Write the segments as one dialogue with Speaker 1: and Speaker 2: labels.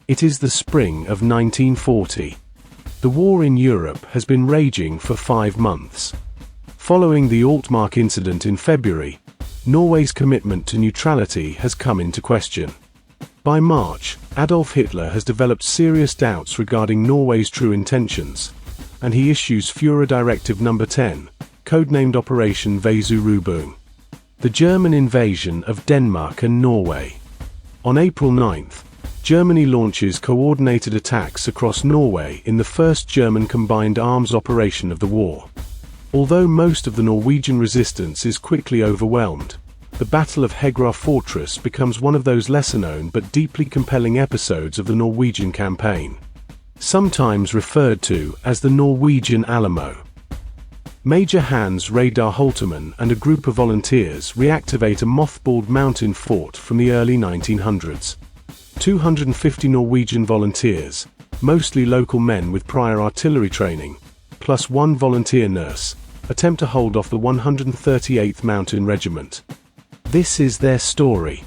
Speaker 1: It is the spring of 1940. The war in Europe has been raging for 5 months. Following the Altmark incident in February, Norway's commitment to neutrality has come into question. By March, Adolf Hitler has developed serious doubts regarding Norway's true intentions, and he issues Führer Directive No. 10, codenamed Operation Weserübung, the German invasion of Denmark and Norway. On April 9th, Germany launches coordinated attacks across Norway in the first German combined arms operation of the war. Although most of the Norwegian resistance is quickly overwhelmed, the Battle of Hegra Fortress becomes one of those lesser-known but deeply compelling episodes of the Norwegian campaign, sometimes referred to as the Norwegian Alamo. Major Hans Reidar Holtermann and a group of volunteers reactivate a mothballed mountain fort from the early 1900s. 250 Norwegian volunteers, mostly local men with prior artillery training, plus one volunteer nurse, attempt to hold off the 138th Mountain Regiment. This is their story.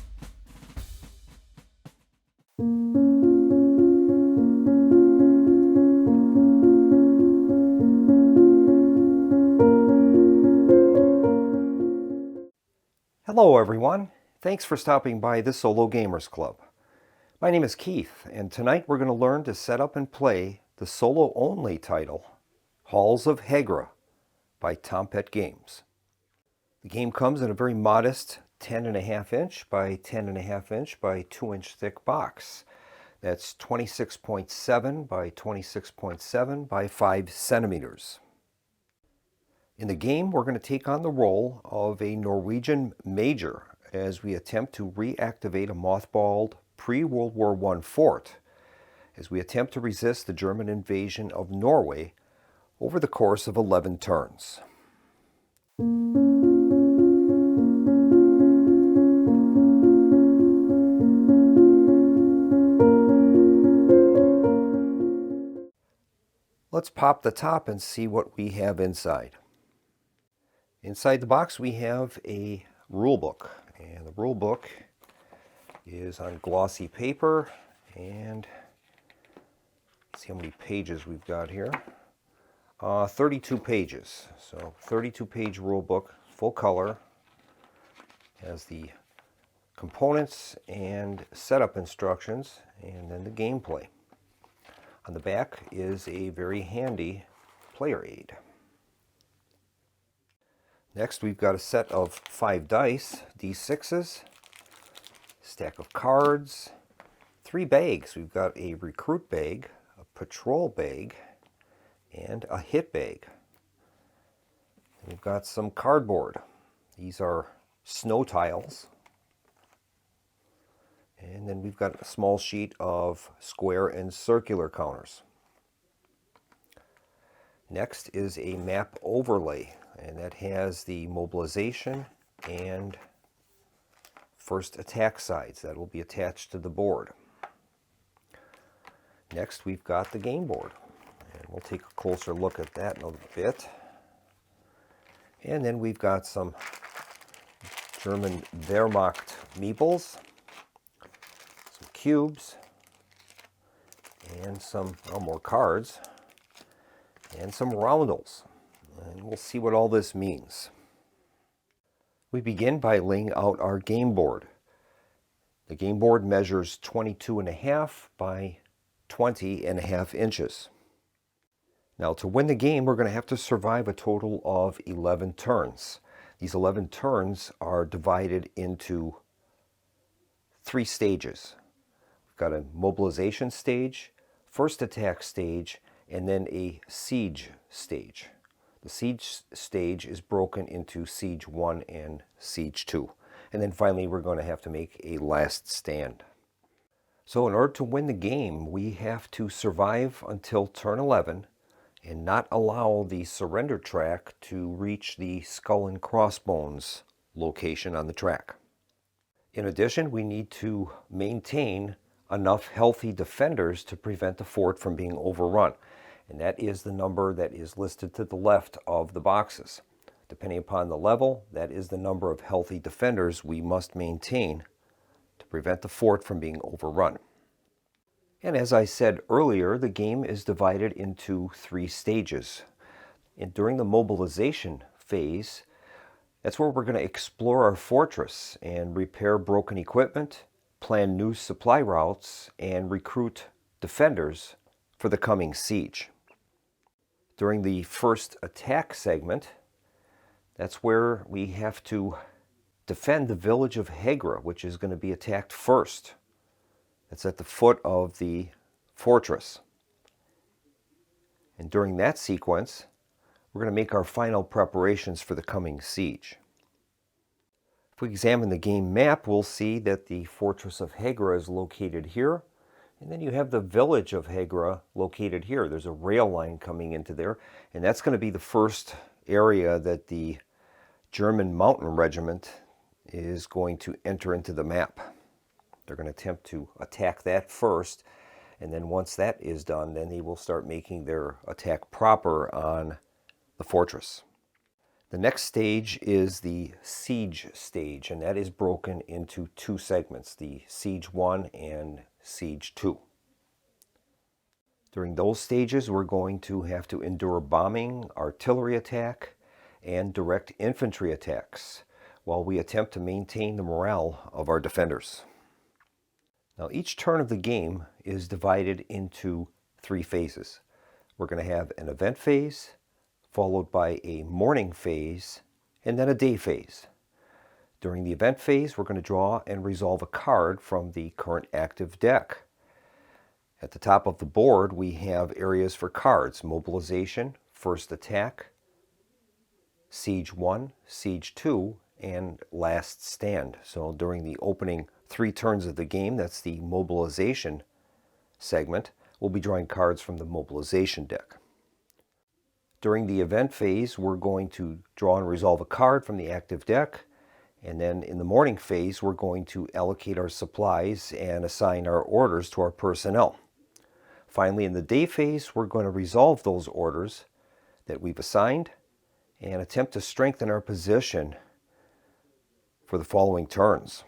Speaker 2: Hello everyone, thanks for stopping by the Solo Gamers Club. My name is Keith, and tonight we're going to learn to set up and play the solo-only title, Halls of Hegra by Tompet Games. The game comes in a very modest 10.5 inch by 10.5 inch by 2 inch thick box. That's 26.7 by 26.7 by 5 centimeters. In the game, we're going to take on the role of a Norwegian major as we attempt to reactivate a mothballed pre-World War I fort, as we attempt to resist the German invasion of Norway over the course of 11 turns. Let's pop the top and see what we have inside. Inside the box we have a rule book, and the rule book is on glossy paper, and let's see how many pages we've got here. 32 pages. So 32-page rule book, full color, has the components and setup instructions, and then the gameplay. On the back is a very handy player aid. Next, we've got a set of 5 dice, D6s, stack of cards, 3 bags. We've got a recruit bag, a patrol bag, and a hit bag. And we've got some cardboard. These are snow tiles. And then we've got a small sheet of square and circular counters. Next is a map overlay, and that has the mobilization and first attack sides that will be attached to the board. Next, we've got the game board, and we'll take a closer look at that in a bit. And then we've got some German Wehrmacht meeples, some cubes, and some more cards, and some roundels. And we'll see what all this means. We begin by laying out our game board. The game board measures 22.5 by 20.5 inches. Now, to win the game, we're going to have to survive a total of 11 turns. These 11 turns are divided into 3 stages. We've got a mobilization stage, first attack stage, and then a siege stage. The siege stage is broken into Siege 1 and Siege 2. And then finally, we're going to have to make a last stand. So in order to win the game, we have to survive until turn 11 and not allow the surrender track to reach the skull and crossbones location on the track. In addition, we need to maintain enough healthy defenders to prevent the fort from being overrun. And that is the number that is listed to the left of the boxes. Depending upon the level, that is the number of healthy defenders we must maintain to prevent the fort from being overrun. And as I said earlier, the game is divided into 3 stages. And during the mobilization phase, that's where we're going to explore our fortress and repair broken equipment, plan new supply routes, and recruit defenders for the coming siege. During the first attack segment, that's where we have to defend the village of Hegra, which is going to be attacked first. It's at the foot of the fortress. And during that sequence, we're going to make our final preparations for the coming siege. If we examine the game map, we'll see that the fortress of Hegra is located here. And then you have the village of Hegra located here. There's a rail line coming into there. And that's going to be the first area that the German Mountain Regiment is going to enter into the map. They're going to attempt to attack that first, and then once that is done, then they will start making their attack proper on the fortress. The next stage is the siege stage, and that is broken into 2 segments, the Siege 1 and Siege 2. During those stages, we're going to have to endure bombing, artillery attack, and direct infantry attacks while we attempt to maintain the morale of our defenders. Now, each turn of the game is divided into 3 phases. We're going to have an event phase, followed by a morning phase, and then a day phase. During the event phase, we're going to draw and resolve a card from the current active deck. At the top of the board, we have areas for cards: mobilization, first attack, Siege 1, Siege 2, and last stand. So during the opening 3 turns of the game, that's the mobilization segment, we'll be drawing cards from the mobilization deck. During the event phase, we're going to draw and resolve a card from the active deck, and then in the morning phase, we're going to allocate our supplies and assign our orders to our personnel. Finally, in the day phase, we're going to resolve those orders that we've assigned and attempt to strengthen our position for the following turns.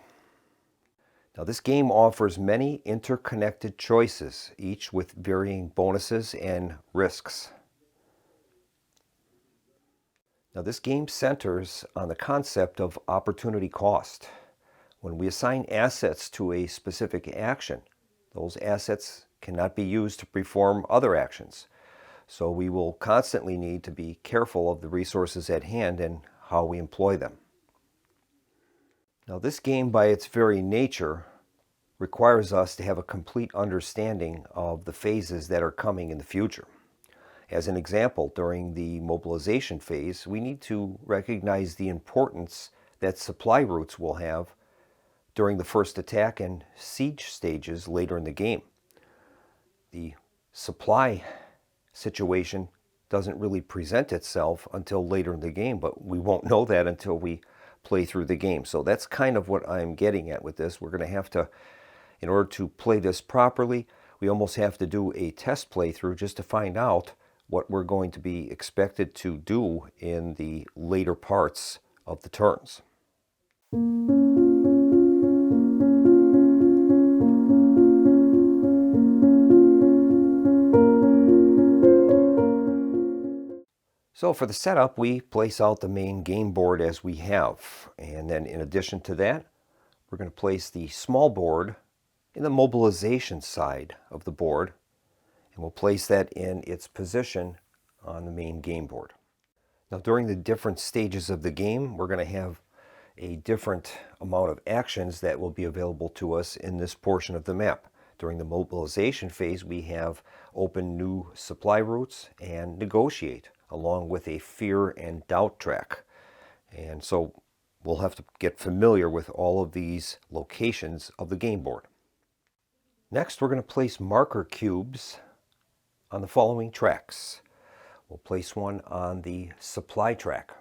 Speaker 2: Now, this game offers many interconnected choices, each with varying bonuses and risks. Now, this game centers on the concept of opportunity cost. When we assign assets to a specific action, those assets cannot be used to perform other actions. So we will constantly need to be careful of the resources at hand and how we employ them. Now, this game, by its very nature, requires us to have a complete understanding of the phases that are coming in the future. As an example, during the mobilization phase, we need to recognize the importance that supply routes will have during the first attack and siege stages later in the game. The supply situation doesn't really present itself until later in the game, but we won't know that until we play through the game. So that's kind of what I'm getting at with this. We're going to have to, in order to play this properly, we almost have to do a test playthrough just to find out what we're going to be expected to do in the later parts of the turns. So for the setup, we place out the main game board as we have. And then in addition to that, we're going to place the small board in the mobilization side of the board. And we'll place that in its position on the main game board. Now, during the different stages of the game, we're going to have a different amount of actions that will be available to us in this portion of the map. During the mobilization phase, we have open new supply routes and negotiate, along with a fear and doubt track. And so we'll have to get familiar with all of these locations of the game board. Next, we're going to place marker cubes on the following tracks. We'll place one on the supply track.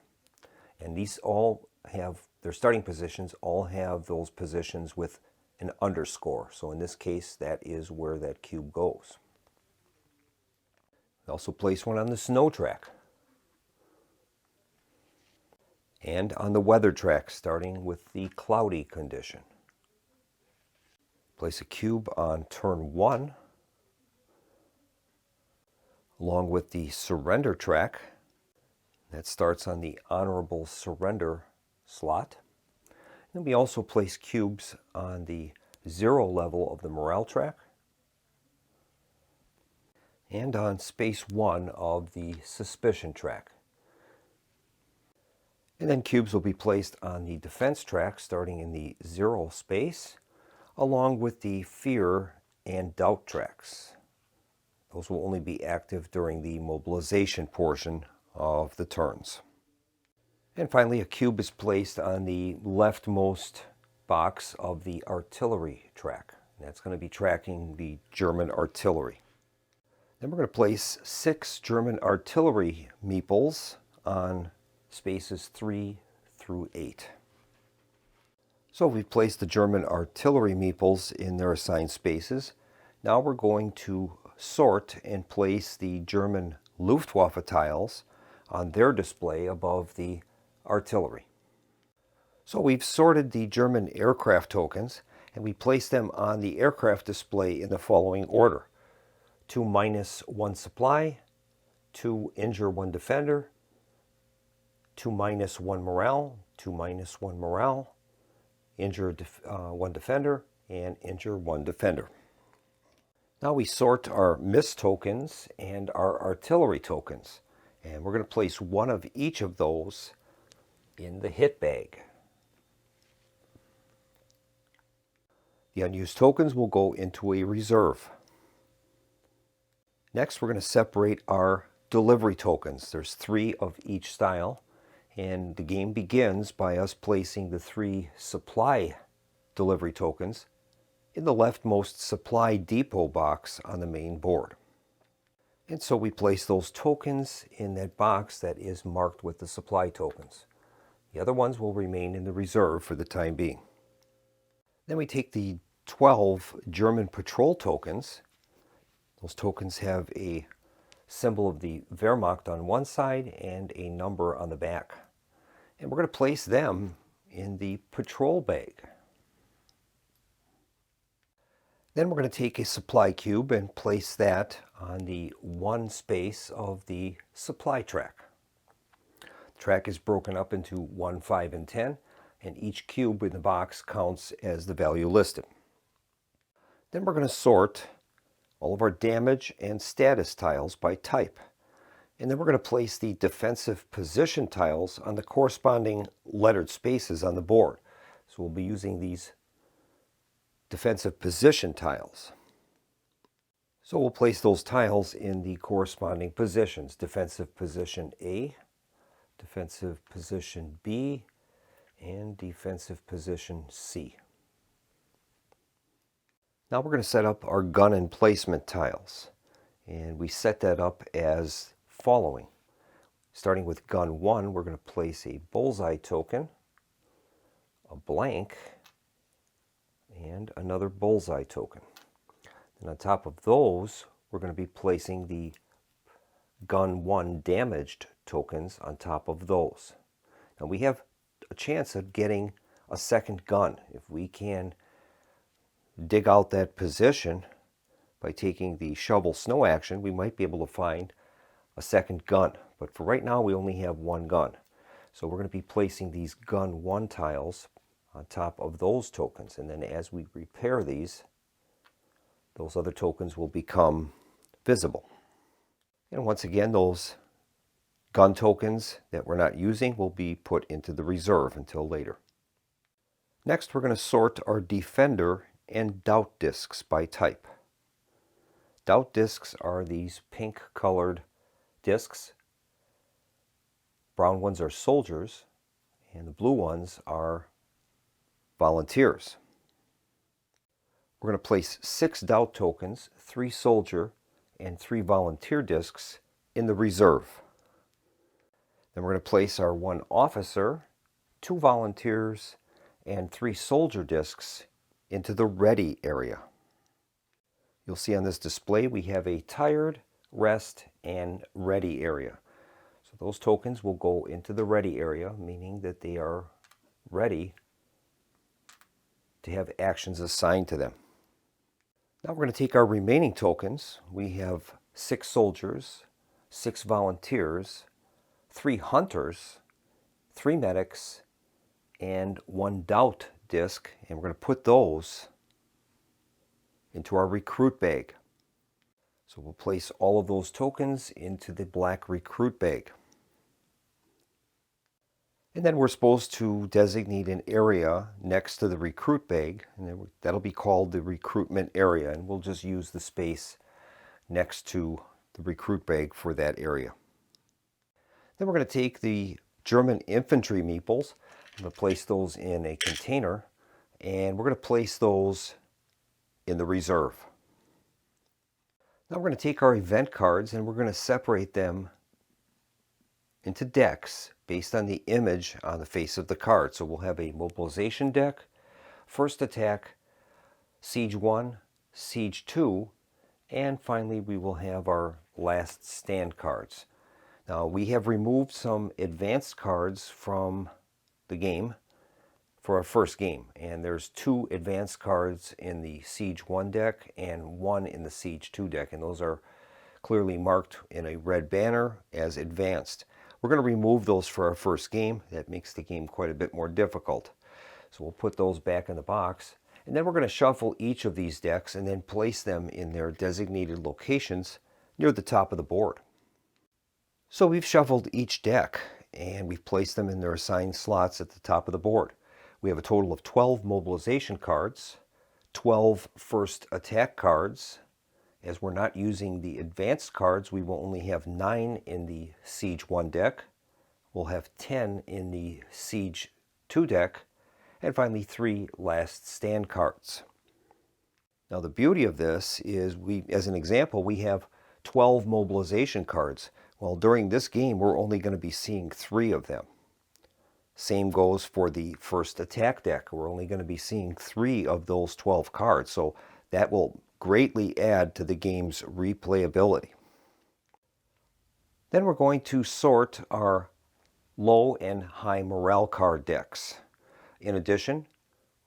Speaker 2: And these all have, their starting positions all have those positions with an underscore. So in this case, that is where that cube goes. We also place one on the snow track. And on the weather track, starting with the cloudy condition. Place a cube on turn 1 along with the surrender track. That starts on the honorable surrender slot. And we also place cubes on the 0 level of the morale track and on space 1 of the suspicion track. And then cubes will be placed on the defense track starting in the 0 space, along with the fear and doubt tracks. Those will only be active during the mobilization portion of the turns. And finally, a cube is placed on the leftmost box of the artillery track. That's going to be tracking the German artillery. Then we're going to place 6 German artillery meeples on spaces 3 through 8. So we've placed the German artillery meeples in their assigned spaces. Now we're going to sort and place the German Luftwaffe tiles on their display above the artillery. So we've sorted the German aircraft tokens and we place them on the aircraft display in the following order: 2 minus 1 supply, 2 injure 1 defender, 2 minus 1 morale, 2 minus 1 morale, injure 1 defender, and injure 1 defender. Now we sort our miss tokens and our artillery tokens, and we're going to place one of each of those in the hit bag. The unused tokens will go into a reserve. Next, we're going to separate our delivery tokens. There's 3 of each style, and the game begins by us placing the 3 supply delivery tokens in the leftmost supply depot box on the main board. And so we place those tokens in that box that is marked with the supply tokens. The other ones will remain in the reserve for the time being. Then we take the 12 German patrol tokens. Those tokens have a symbol of the Wehrmacht on one side and a number on the back. And we're going to place them in the patrol bag. Then we're going to take a supply cube and place that on the 1 space of the supply track. The track is broken up into 1, 5, and 10, and each cube in the box counts as the value listed. Then we're going to sort all of our damage and status tiles by type. And then we're going to place the defensive position tiles on the corresponding lettered spaces on the board. So we'll be using these defensive position tiles. So we'll place those tiles in the corresponding positions: defensive position A, defensive position B, and defensive position C. Now we're going to set up our gun emplacement tiles, and we set that up as following. Starting with gun 1, we're going to place a bullseye token, a blank, and another bullseye token. And on top of those, we're going to be placing the gun 1 damaged tokens on top of those. Now we have a chance of getting a second gun. If we can dig out that position by taking the shovel snow action, we might be able to find a second gun. But for right now, we only have 1 gun. So we're going to be placing these gun 1 tiles on top of those tokens. And then as we repair these, those other tokens will become visible. And once again, those gun tokens that we're not using will be put into the reserve until later. Next, we're going to sort our defender and doubt discs by type. Doubt discs are these pink colored discs. Brown ones are soldiers, and the blue ones are volunteers. We're going to place 6 doubt tokens, 3 soldier and 3 volunteer discs in the reserve. Then we're going to place our 1 officer, 2 volunteers, and 3 soldier discs into the ready area. You'll see on this display we have a tired, rest, and ready area. So those tokens will go into the ready area, meaning that they are ready to have actions assigned to them. Now we're going to take our remaining tokens. We have 6 soldiers, 6 volunteers, 3 hunters, 3 medics, and 1 doubt disc, and we're going to put those into our recruit bag. So we'll place all of those tokens into the black recruit bag. And then we're supposed to designate an area next to the recruit bag, and that'll be called the recruitment area, and we'll just use the space next to the recruit bag for that area. Then we're going to take the German infantry meeples, I'm going to place those in a container, and we're going to place those in the reserve. Now we're going to take our event cards and we're going to separate them into decks based on the image on the face of the card. So we'll have a mobilization deck, first attack, siege 1, siege 2, and finally we will have our last stand cards. Now we have removed some advanced cards from the game for our first game, and there's 2 advanced cards in the siege 1 deck and 1 in the siege 2 deck, and those are clearly marked in a red banner as advanced. We're going to remove those for our first game. That makes the game quite a bit more difficult. So we'll put those back in the box, and then we're going to shuffle each of these decks and then place them in their designated locations near the top of the board. So we've shuffled each deck and we've placed them in their assigned slots at the top of the board. We have a total of 12 mobilization cards, 12 first attack cards. As we're not using the advanced cards, we will only have 9 in the siege 1 deck. We'll have 10 in the siege 2 deck, and finally 3 last stand cards. Now the beauty of this is, as an example, we have 12 mobilization cards. Well, during this game we're only going to be seeing 3 of them. Same goes for the first attack deck. We're only going to be seeing 3 of those 12 cards, so that will greatly add to the game's replayability. Then we're going to sort our low and high morale card decks. In addition,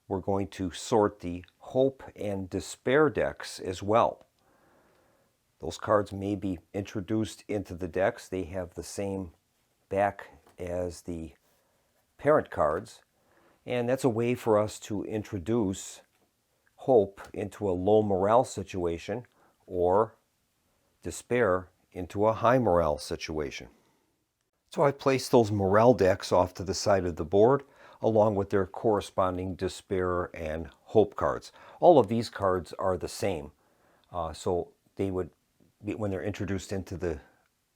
Speaker 2: we're going to sort the hope and despair decks as well. Those cards may be introduced into the decks. They have the same back as the parent cards, and that's a way for us to introduce hope into a low morale situation or despair into a high morale situation. So I placed those morale decks off to the side of the board along with their corresponding despair and hope cards. All of these cards are the same, so they would be, when they're introduced into the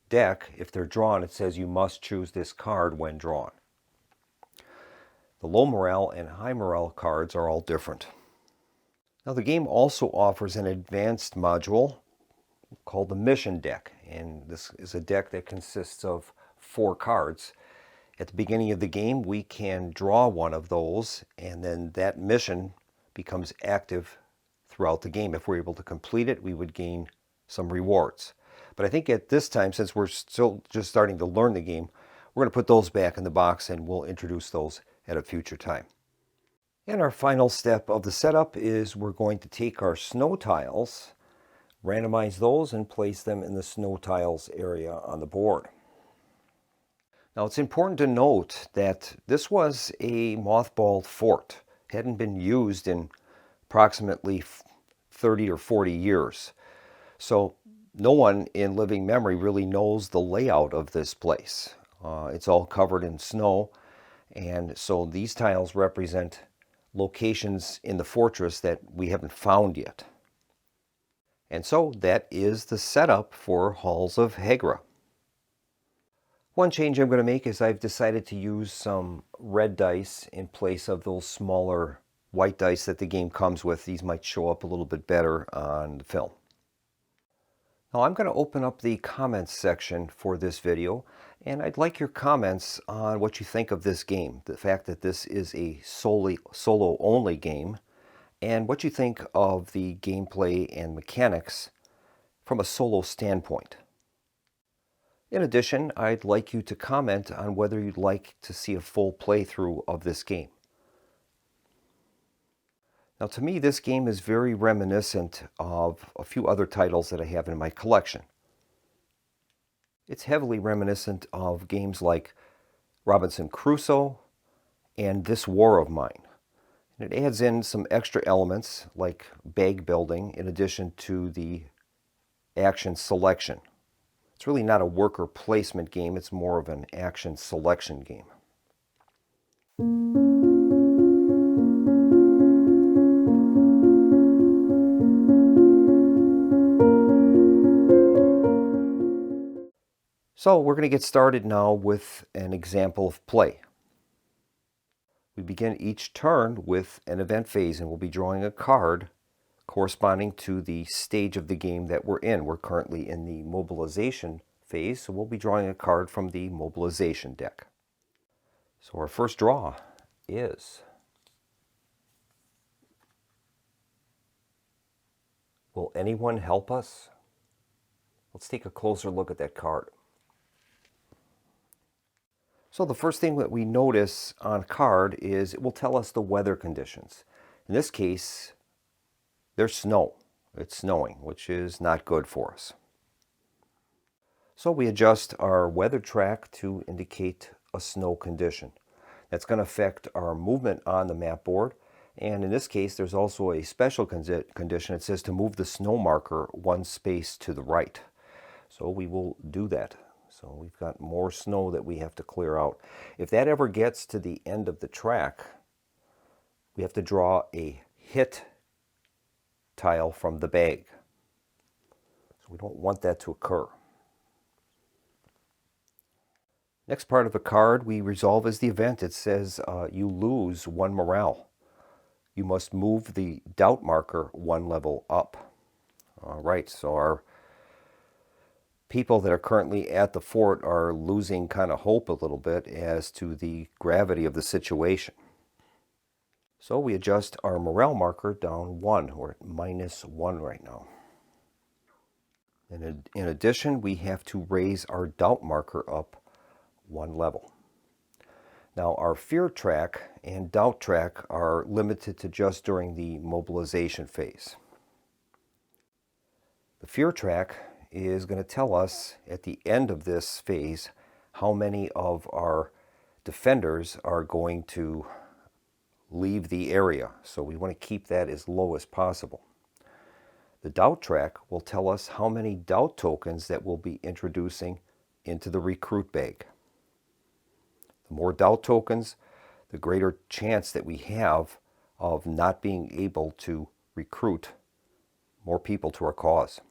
Speaker 2: deck, if they're drawn, it says you must choose this card when drawn. The low morale and high morale cards are all different. Now the game also offers an advanced module called the mission deck, and this is a deck that consists of 4 cards. At the beginning of the game we can draw one of those, and then that mission becomes active throughout the game. If we're able to complete it, we would gain some rewards. But I think at this time, since we're still just starting to learn the game, we're going to put those back in the box and we'll introduce those at a future time. And our final step of the setup is we're going to take our snow tiles, randomize those, and place them in the snow tiles area on the board. Now it's important to note that this was a mothballed fort. It hadn't been used in approximately 30 or 40 years. So no one in living memory really knows the layout of this place. It's all covered in snow, and so these tiles represent locations in the fortress that we haven't found yet. And so that is the setup for Halls of Hegra. One change I'm going to make is I've decided to use some red dice in place of those smaller white dice that the game comes with. These might show up a little bit better on the film. Now I'm going to open up the comments section for this video, and I'd like your comments on what you think of this game, the fact that this is a solo-only game, and what you think of the gameplay and mechanics from a solo standpoint. In addition, I'd like you to comment on whether you'd like to see a full playthrough of this game. Now to me, this game is very reminiscent of a few other titles that I have in my collection. It's heavily reminiscent of games like Robinson Crusoe and This War of Mine. And it adds in some extra elements like bag building in addition to the action selection. It's really not a worker placement game, it's more of an action selection game. So we're going to get started now with an example of play. We begin each turn with an event phase, and we'll be drawing a card corresponding to the stage of the game that we're in. We're currently in the mobilization phase, so we'll be drawing a card from the mobilization deck. So our first draw is, Will Anyone Help Us? Let's take a closer look at that card. So the first thing that we notice on card is it will tell us the weather conditions. In this case, there's snow. It's snowing, which is not good for us. So we adjust our weather track to indicate a snow condition. That's going to affect our movement on the map board. And in this case, there's also a special condition. It says to move the snow marker one space to the right. So we will do that. So we've got more snow that we have to clear out. If that ever gets to the end of the track, we have to draw a hit tile from the bag. So we don't want that to occur. Next part of the card we resolve is the event. It says you lose 1 morale. You must move the doubt marker 1 level up. All right, so our people that are currently at the fort are losing kind of hope a little bit as to the gravity of the situation. So we adjust our morale marker down 1. We're at -1 right now. And in addition, we have to raise our doubt marker up 1 level. Now our fear track and doubt track are limited to just during the mobilization phase. The fear track is going to tell us at the end of this phase how many of our defenders are going to leave the area. So we want to keep that as low as possible. The doubt track will tell us how many doubt tokens that we'll be introducing into the recruit bag. The more doubt tokens, the greater chance that we have of not being able to recruit more people to our cause.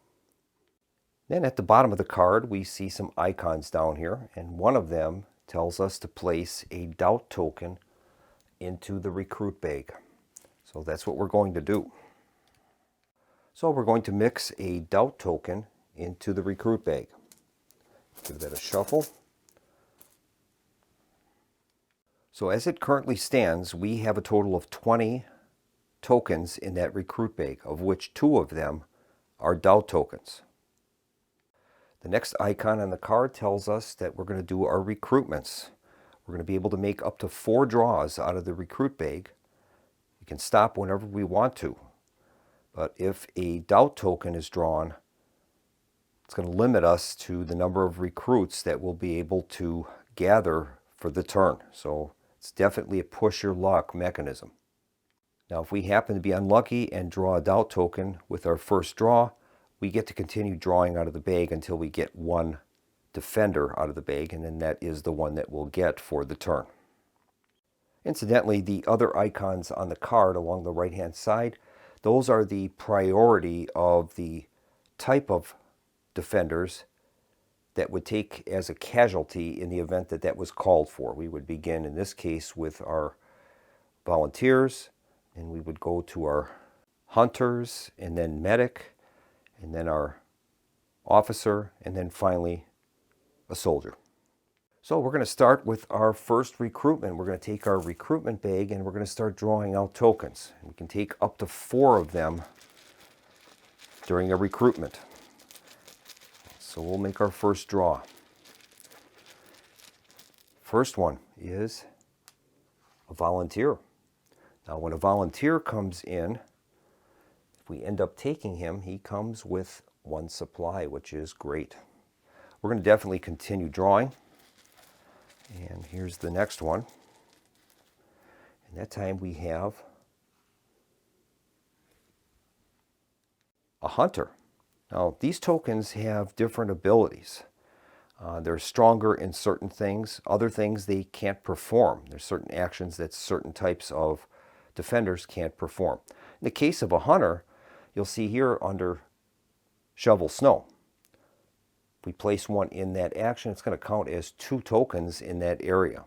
Speaker 2: Then at the bottom of the card, we see some icons down here, and one of them tells us to place a doubt token into the recruit bag. So that's what we're going to do. So we're going to mix a doubt token into the recruit bag. Give that a shuffle. So as it currently stands, we have a total of 20 tokens in that recruit bag, of which 2 of them are doubt tokens. The next icon on the card tells us that we're going to do our recruitments. We're going to be able to make up to 4 draws out of the recruit bag. We can stop whenever we want to. But if a doubt token is drawn, it's going to limit us to the number of recruits that we'll be able to gather for the turn. So it's definitely a push your luck mechanism. Now if we happen to be unlucky and draw a doubt token with our first draw, we get to continue drawing out of the bag until we get 1 defender out of the bag, and then that is the one that we'll get for the turn. Incidentally, the other icons on the card along the right hand side, those are the priority of the type of defenders that would take as a casualty in the event that that was called for. We would begin in this case with our volunteers, and we would go to our hunters, and then medic, and then our officer, and then finally a soldier. So we're going to start with our first recruitment. We're going to take our recruitment bag and we're going to start drawing out tokens. We can take up to 4 of them during a recruitment. So we'll make our first draw. First one is a volunteer. Now when a volunteer comes in, if we end up taking him, he comes with 1 supply, which is great. we're going to definitely continue drawing. And here's the next one. And that time we have a hunter. Now, these tokens have different abilities. They're stronger in certain things. Other things they can't perform. There's certain actions that certain types of defenders can't perform. In the case of a hunter, you'll see here under shovel snow. If we place one in that action, it's going to count as 2 tokens in that area.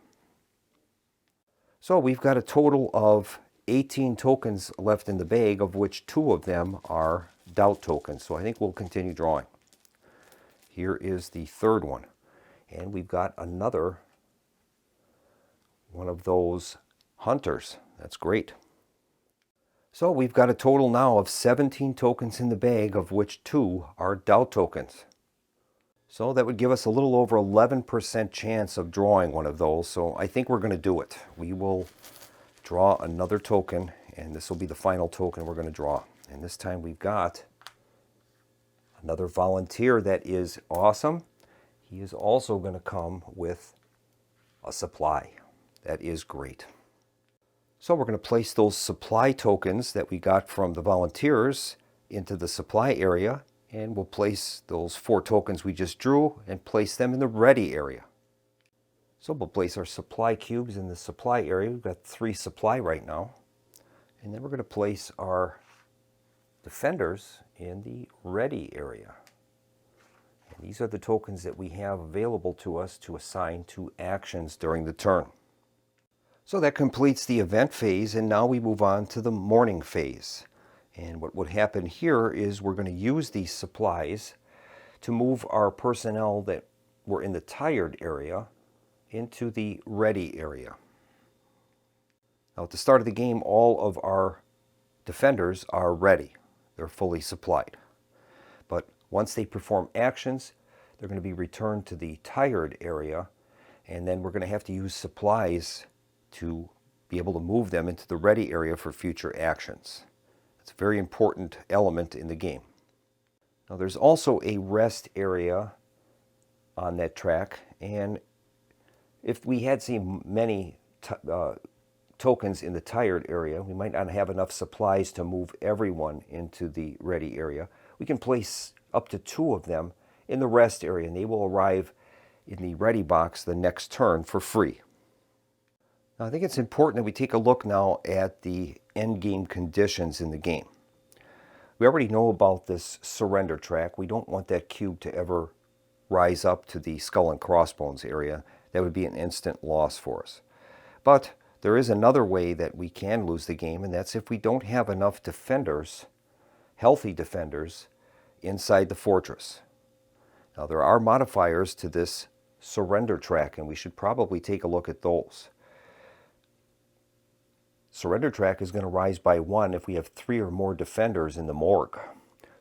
Speaker 2: So we've got a total of 18 tokens left in the bag, of which 2 of them are doubt tokens. So I think we'll continue drawing. Here is the third one. And we've got another one of those hunters. That's great. So we've got a total now of 17 tokens in the bag, of which 2 are doubt tokens. So that would give us a little over 11% chance of drawing one of those. So I think we're going to do it. We will draw another token, and this will be the final token we're going to draw. And this time we've got another volunteer. That is awesome. He is also going to come with a supply. That is great. So we're going to place those supply tokens that we got from the volunteers into the supply area, and we'll place those 4 tokens we just drew and place them in the ready area. So we'll place our supply cubes in the supply area. We've got 3 supply right now. And then we're going to place our defenders in the ready area. And these are the tokens that we have available to us to assign to actions during the turn. So that completes the event phase, and now we move on to the morning phase. And what would happen here is we're going to use these supplies to move our personnel that were in the tired area into the ready area. Now at the start of the game, all of our defenders are ready. They're fully supplied. But once they perform actions, they're going to be returned to the tired area, and then we're going to have to use supplies to be able to move them into the ready area for future actions. It's a very important element in the game. Now there's also a rest area on that track, and if we had seen many tokens in the tired area, we might not have enough supplies to move everyone into the ready area. We can place up to 2 of them in the rest area, and they will arrive in the ready box the next turn for free. Now, I think it's important that we take a look now at the end game conditions in the game. We already know about this surrender track. We don't want that cube to ever rise up to the skull and crossbones area. That would be an instant loss for us. But there is another way that we can lose the game, and that's if we don't have enough defenders, healthy defenders, inside the fortress. Now there are modifiers to this surrender track, and we should probably take a look at those. Surrender track is going to rise by 1 if we have 3 or more defenders in the morgue.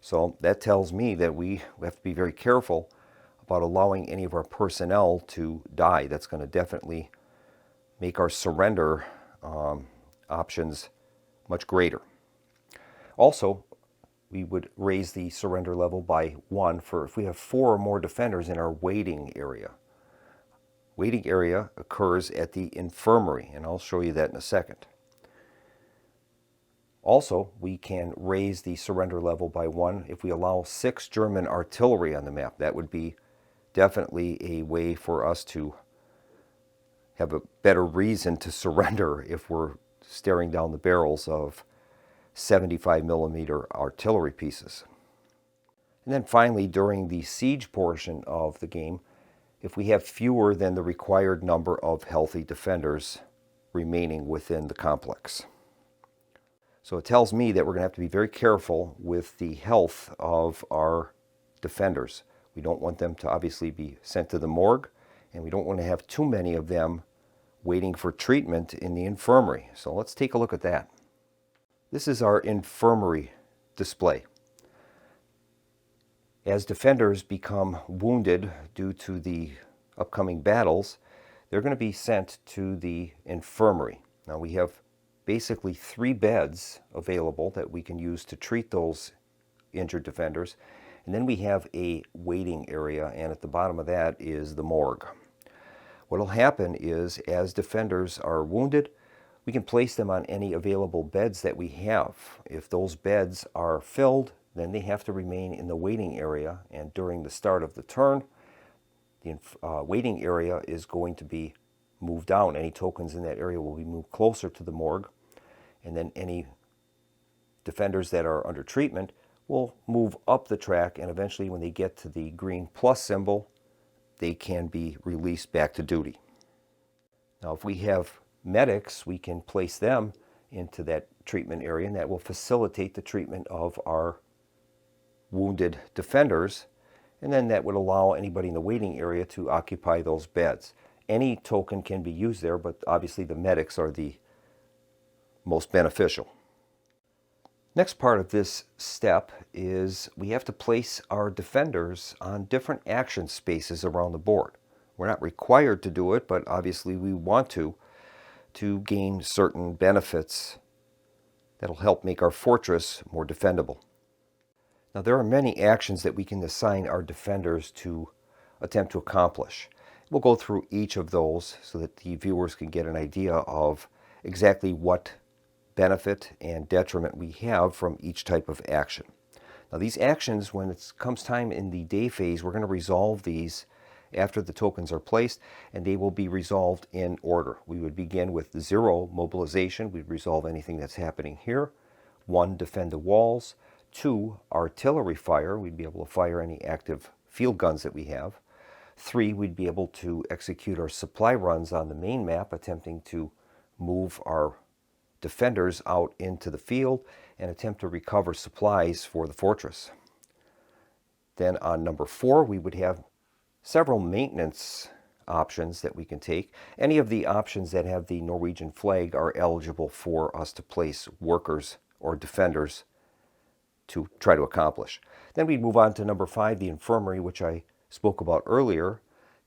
Speaker 2: So that tells me that we have to be very careful about allowing any of our personnel to die. That's going to definitely make our surrender options much greater. Also, we would raise the surrender level by 1 for if we have 4 or more defenders in our waiting area. Waiting area occurs at the infirmary, and I'll show you that in a second. Also, we can raise the surrender level by 1 if we allow 6 German artillery on the map. That would be definitely a way for us to have a better reason to surrender if we're staring down the barrels of 75 millimeter artillery pieces. And then finally, during the siege portion of the game, if we have fewer than the required number of healthy defenders remaining within the complex. So it tells me that we're going to have to be very careful with the health of our defenders. We don't want them to obviously be sent to the morgue, and we don't want to have too many of them waiting for treatment in the infirmary. So let's take a look at that. This is our infirmary display. As defenders become wounded due to the upcoming battles, they're going to be sent to the infirmary. Now we have basically 3 beds available that we can use to treat those injured defenders. And And then we have a waiting area, and at the bottom of that is the morgue. What will happen is, as defenders are wounded, we can place them on any available beds that we have. If those beds are filled, then they have to remain in the waiting area, and during the start of the turn, the waiting area is going to be moved down. Any tokens in that area will be moved closer to the morgue, and then any defenders that are under treatment will move up the track, and eventually when they get to the green plus symbol, they can be released back to duty. Now if we have medics, we can place them into that treatment area, and that will facilitate the treatment of our wounded defenders, and then that would allow anybody in the waiting area to occupy those beds. Any token can be used there, but obviously the medics are the most beneficial. Next part of this step is we have to place our defenders on different action spaces around the board. We're not required to do it, but obviously we want to gain certain benefits that'll help make our fortress more defendable. Now there are many actions that we can assign our defenders to attempt to accomplish. We'll go through each of those so that the viewers can get an idea of exactly what benefit and detriment we have from each type of action. Now these actions, when it comes time in the day phase, we're going to resolve these after the tokens are placed, and they will be resolved in order. We would begin with 0, mobilization. We'd resolve anything that's happening here. 1, defend the walls. 2, artillery fire. We'd be able to fire any active field guns that we have. 3, we'd be able to execute our supply runs on the main map, attempting to move our defenders out into the field and attempt to recover supplies for the fortress. Then on number 4, we would have several maintenance options that we can take. Any of the options that have the Norwegian flag are eligible for us to place workers or defenders to try to accomplish. Then we'd move on to number 5, the infirmary, which I spoke about earlier.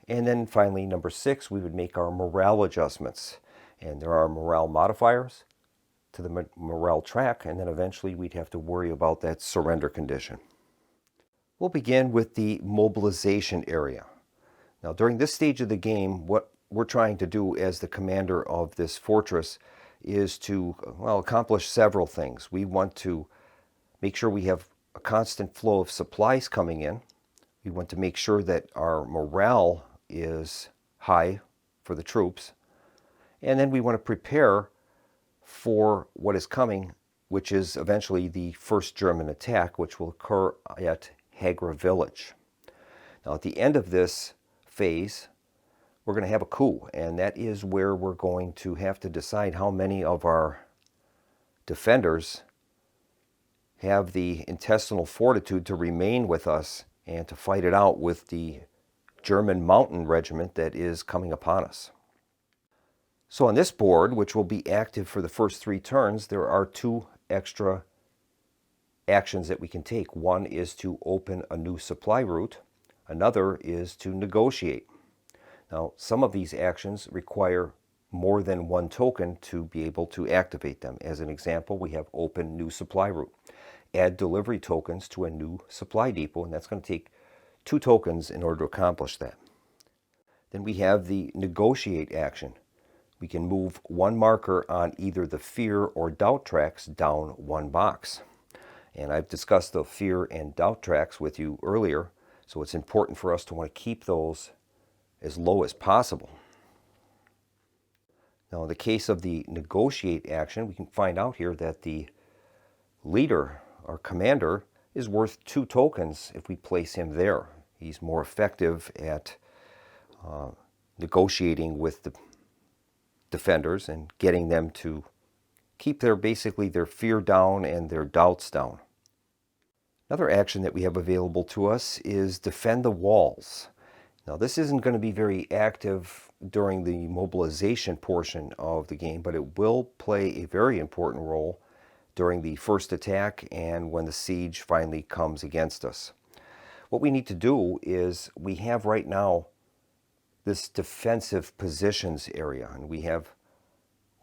Speaker 2: And then finally, number 6, we would make our morale adjustments. And there are morale modifiers to the morale track, and then eventually we'd have to worry about that surrender condition. We'll begin with the mobilization area. Now during this stage of the game, what we're trying to do as the commander of this fortress is to, well, accomplish several things. We want to make sure we have a constant flow of supplies coming in. We want to make sure that our morale is high for the troops. And then we want to prepare for what is coming, which is eventually the first German attack, which will occur at Hegra village. Now at the end of this phase, we're going to have a coup, and that is where we're going to have to decide how many of our defenders have the intestinal fortitude to remain with us and to fight it out with the German Mountain Regiment that is coming upon us. So on this board, which will be active for the first 3 turns, there are 2 extra actions that we can take. One is to open a new supply route. Another is to negotiate. Now, some of these actions require more than 1 token to be able to activate them. As an example, we have open new supply route. Add delivery tokens to a new supply depot, and that's going to take 2 tokens in order to accomplish that. Then we have the negotiate action. We can move 1 marker on either the fear or doubt tracks down 1 box. And I've discussed the fear and doubt tracks with you earlier, so it's important for us to want to keep those as low as possible. Now in the case of the negotiate action, we can find out here that the leader or commander is worth 2 tokens if we place him there. He's more effective at negotiating with the defenders and getting them to keep basically their fear down and their doubts down. Another action that we have available to us is defend the walls. Now this isn't going to be very active during the mobilization portion of the game, but it will play a very important role during the first attack and when the siege finally comes against us. What we need to do is, we have right now this defensive positions area, and we have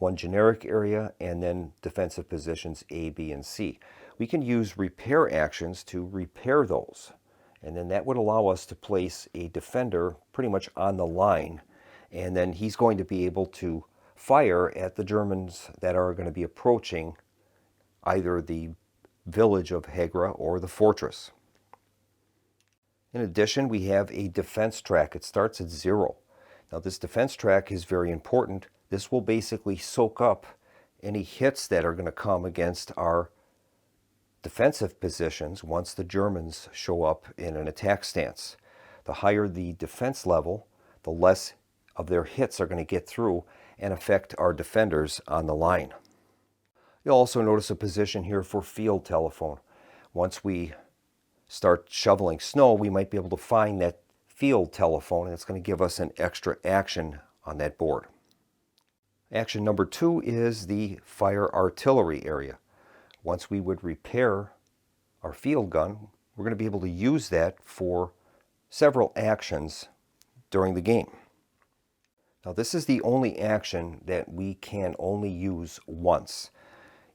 Speaker 2: 1 generic area and then defensive positions A, B, and C. We can use repair actions to repair those. And then that would allow us to place a defender pretty much on the line. And then he's going to be able to fire at the Germans that are going to be approaching either the village of Hegra or the fortress. In addition, we have a defense track. It starts at 0. Now this defense track is very important. This will basically soak up any hits that are going to come against our defensive positions once the Germans show up in an attack stance. The higher the defense level, the less of their hits are going to get through and affect our defenders on the line. You'll also notice a position here for field telephone. Once we start shoveling snow, we might be able to find that field telephone, and it's going to give us an extra action on that board. Action number 2 is the fire artillery area. Once we would repair our field gun, we're going to be able to use that for several actions during the game. Now this is the only action that we can only use once.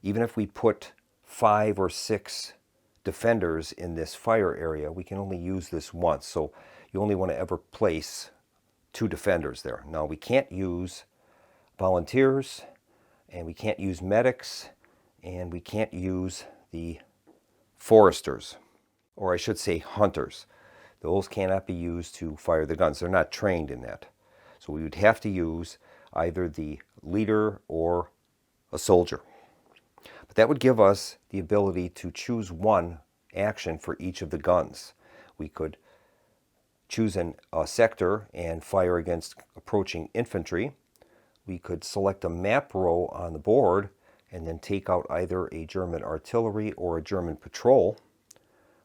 Speaker 2: Even if we put 5 or 6 defenders in this fire area, we can only use this once. So you only want to ever place 2 defenders there. Now we can't use volunteers, and we can't use medics, and we can't use the foresters, or I should say hunters. Those cannot be used to fire the guns. They're not trained in that. So we would have to use either the leader or a soldier. But that would give us the ability to choose one action for each of the guns. We could choose a sector and fire against approaching infantry. We could select a map row on the board and then take out either a German artillery or a German patrol,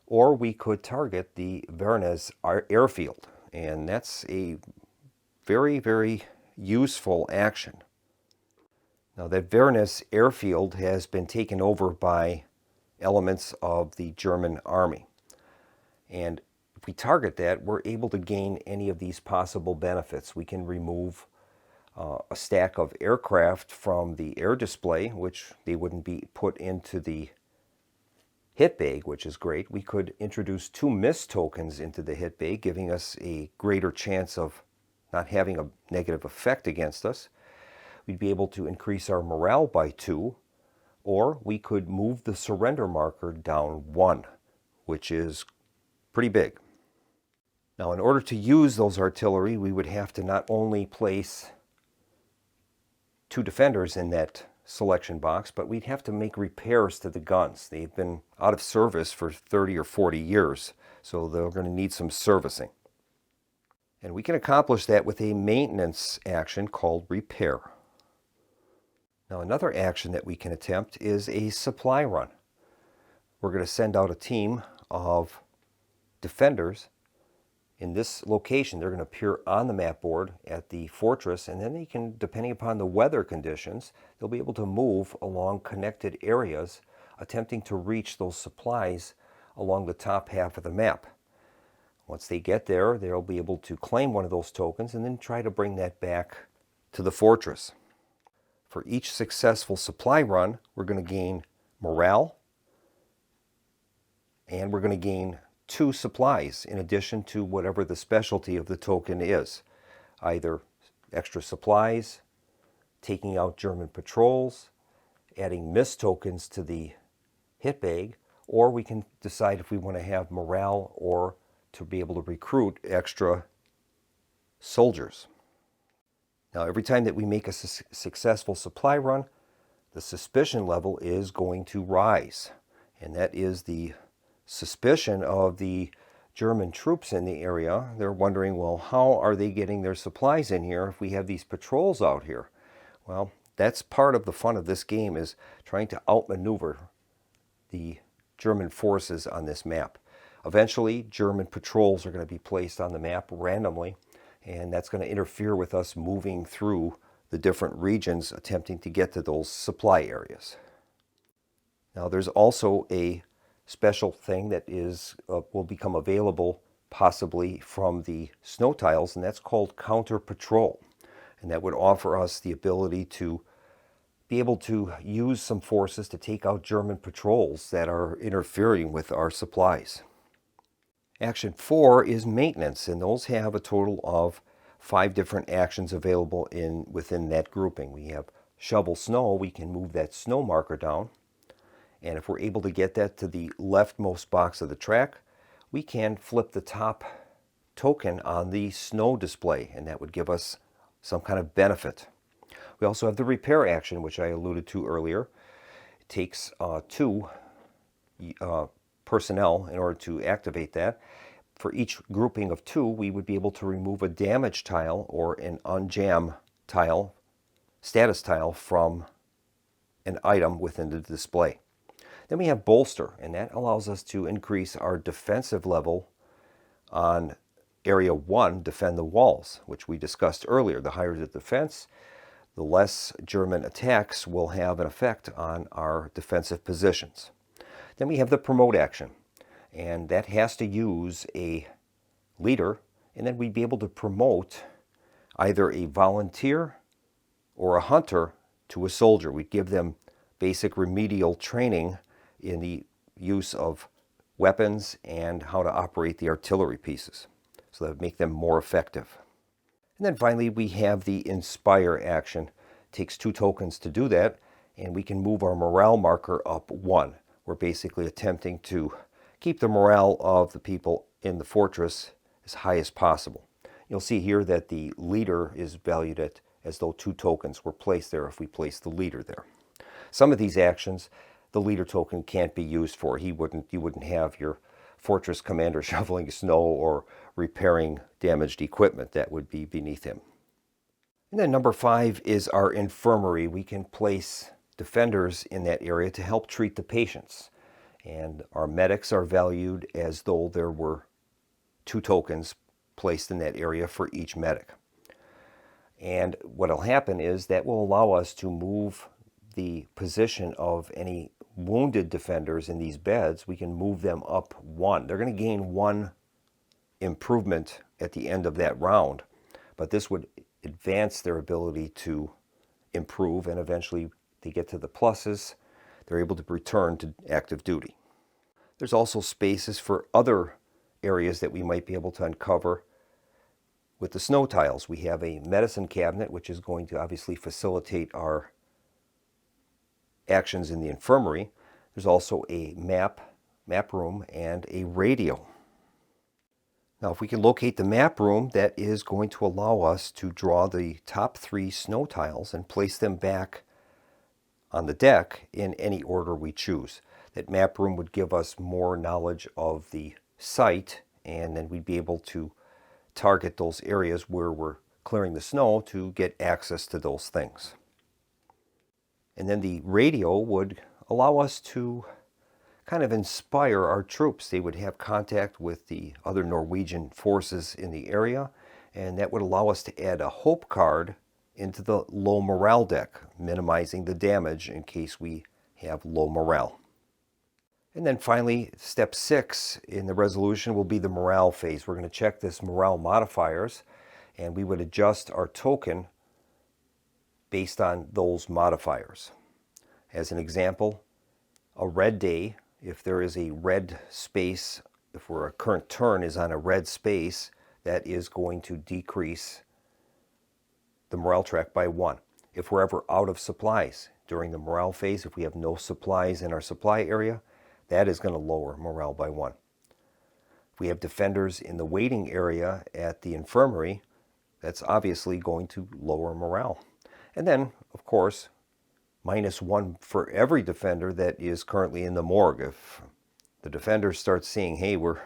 Speaker 2: or we could target the Wehrmacht airfield, and that's a very, very useful action. Now that Wehrmacht airfield has been taken over by elements of the German army, and if we target that, we're able to gain any of these possible benefits. We can remove a stack of aircraft from the air display, which they wouldn't be put into the hit bag, which is great. We could introduce 2 miss tokens into the hit bag, giving us a greater chance of not having a negative effect against us. We'd be able to increase our morale by 2, or we could move the surrender marker down 1, which is pretty big. Now in order to use those artillery, we would have to not only place 2 defenders in that selection box, but we'd have to make repairs to the guns. They've been out of service for 30 or 40 years, so they're going to need some servicing. And we can accomplish that with a maintenance action called repair. Now another action that we can attempt is a supply run. We're going to send out a team of defenders in this location. They're going to appear on the map board at the fortress, and then they can, depending upon the weather conditions, they'll be able to move along connected areas, attempting to reach those supplies along the top half of the map. Once they get there, they'll be able to claim one of those tokens and then try to bring that back to the fortress. For each successful supply run, we're going to gain morale, and we're going to gain 2 supplies in addition to whatever the specialty of the token is. Either extra supplies, taking out German patrols, adding miss tokens to the hit bag, or we can decide if we want to have morale or to be able to recruit extra soldiers. Now every time that we make a successful supply run, the suspicion level is going to rise, and that is the suspicion of the German troops in the area. They're wondering, well, how are they getting their supplies in here if we have these patrols out here? Well, that's part of the fun of this game, is trying to outmaneuver the German forces on this map. Eventually, German patrols are going to be placed on the map randomly, and that's going to interfere with us moving through the different regions attempting to get to those supply areas. Now there's also a special thing that will become available possibly from the snow tiles, and that's called counter patrol. And that would offer us the ability to be able to use some forces to take out German patrols that are interfering with our supplies. Action 4 is maintenance, and those have a total of 5 different actions available within that grouping. We have shovel snow. We can move that snow marker down, and if we're able to get that to the leftmost box of the track, we can flip the top token on the snow display, and that would give us some kind of benefit. We also have the repair action, which I alluded to earlier. It takes 2 personnel in order to activate that. For each grouping of 2, we would be able to remove a damage tile or an unjam tile, status tile, from an item within the display. Then we have bolster, and that allows us to increase our defensive level on Area 1, defend the walls, which we discussed earlier. The higher the defense, the less German attacks will have an effect on our defensive positions. Then we have the promote action, and that has to use a leader, and then we'd be able to promote either a volunteer or a hunter to a soldier. We'd give them basic remedial training in the use of weapons and how to operate the artillery pieces, so that would make them more effective. And then finally we have the inspire action. It takes 2 tokens to do that, and we can move our morale marker up 1. We're basically attempting to keep the morale of the people in the fortress as high as possible. You'll see here that the leader is valued at as though 2 tokens were placed there if we place the leader there. Some of these actions the leader token can't be used for. You wouldn't have your fortress commander shoveling snow or repairing damaged equipment. That would be beneath him. And then number 5 is our infirmary. We can place defenders in that area to help treat the patients. And our medics are valued as though there were 2 tokens placed in that area for each medic. And what will happen is that will allow us to move the position of any wounded defenders in these beds. We can move them up 1. They're going to gain 1 improvement at the end of that round, but this would advance their ability to improve, and eventually they get to the pluses. They're able to return to active duty. There's also spaces for other areas that we might be able to uncover with the snow tiles. We have a medicine cabinet, which is going to obviously facilitate our actions in the infirmary. There's also a map room, and a radio. Now, if we can locate the map room, that is going to allow us to draw the top 3 snow tiles and place them back on the deck in any order we choose. That map room would give us more knowledge of the site, and then we'd be able to target those areas where we're clearing the snow to get access to those things. And then the radio would allow us to kind of inspire our troops. They would have contact with the other Norwegian forces in the area, and that would allow us to add a hope card into the low morale deck, minimizing the damage in case we have low morale. And then finally, step 6 in the resolution will be the morale phase. We're going to check this morale modifiers, and we would adjust our token based on those modifiers. As an example, a red day, if there is a red space, if our current turn is on a red space, that is going to decrease the morale track by 1. If we're ever out of supplies during the morale phase, if we have no supplies in our supply area, that is going to lower morale by 1. If we have defenders in the waiting area at the infirmary, that's obviously going to lower morale. And then, of course, -1 for every defender that is currently in the morgue. If the defender starts seeing, hey, we're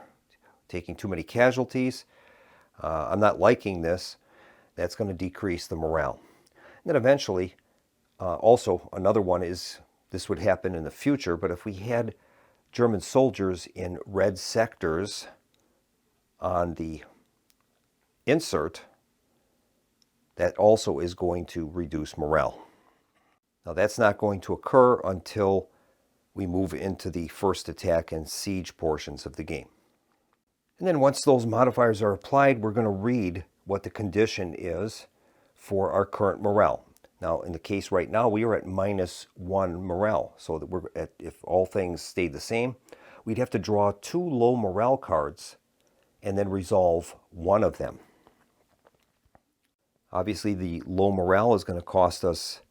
Speaker 2: taking too many casualties, I'm not liking this, that's going to decrease the morale. And then eventually, also another one is, this would happen in the future, but if we had German soldiers in red sectors on the insert, that also is going to reduce morale. Now that's not going to occur until we move into the first attack and siege portions of the game. And then once those modifiers are applied, we're going to read what the condition is for our current morale. Now in the case right now, we are at -1 morale. So that if all things stayed the same, we'd have to draw 2 low morale cards and then resolve one of them. Obviously, the low morale is going to cost us,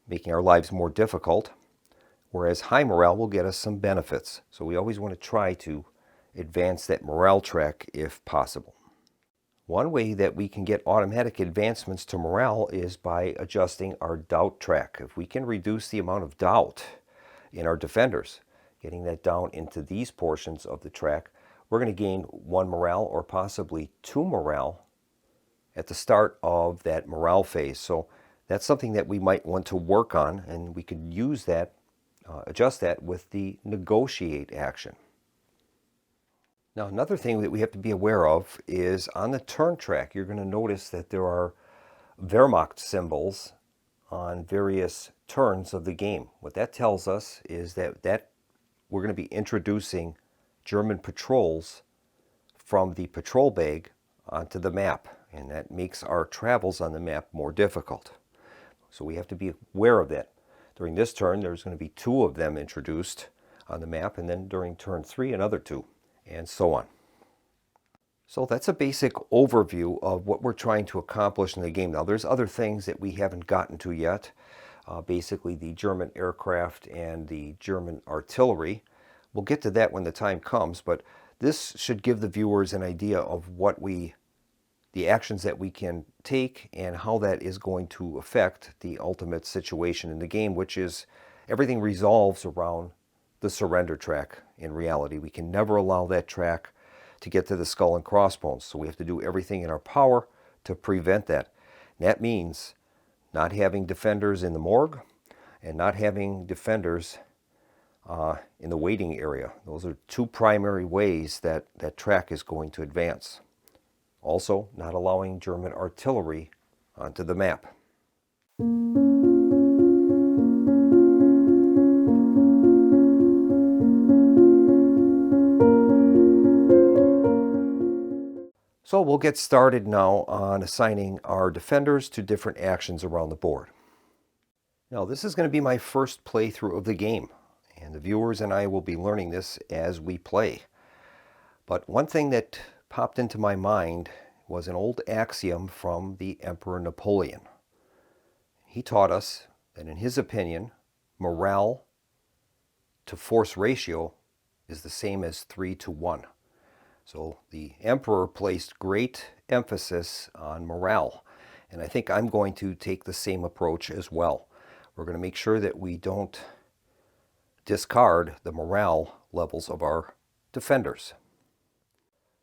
Speaker 2: making our lives more difficult, whereas high morale will get us some benefits. So we always want to try to advance that morale track if possible. One way that we can get automatic advancements to morale is by adjusting our doubt track. If we can reduce the amount of doubt in our defenders, getting that down into these portions of the track, we're going to gain 1 morale or possibly 2 morale at the start of that morale phase. So that's something that we might want to work on, and we could use that, adjust that with the negotiate action. Now, another thing that we have to be aware of is on the turn track, you're going to notice that there are Wehrmacht symbols on various turns of the game. What that tells us is that we're going to be introducing German patrols from the patrol bag onto the map, and that makes our travels on the map more difficult. So we have to be aware of that. During this turn, there's going to be 2 of them introduced on the map, and then during turn 3, another 2, and so on. So that's a basic overview of what we're trying to accomplish in the game. Now, there's other things that we haven't gotten to yet. Basically, the German aircraft and the German artillery. We'll get to that when the time comes, but this should give the viewers an idea of the actions that we can take and how that is going to affect the ultimate situation in the game, which is everything resolves around the surrender track. In reality, we can never allow that track to get to the skull and crossbones, so we have to do everything in our power to prevent that. And that means not having defenders in the morgue and not having defenders in the waiting area. Those are 2 primary ways that that track is going to advance. Also, not allowing German artillery onto the map. So we'll get started now on assigning our defenders to different actions around the board. Now, this is going to be my first playthrough of the game, and the viewers and I will be learning this as we play. But one thing that popped into my mind was an old axiom from the Emperor Napoleon. He taught us that, in his opinion, morale to force ratio is the same as 3 to 1. So the Emperor placed great emphasis on morale, and I think I'm going to take the same approach as well. We're going to make sure that we don't discard the morale levels of our defenders.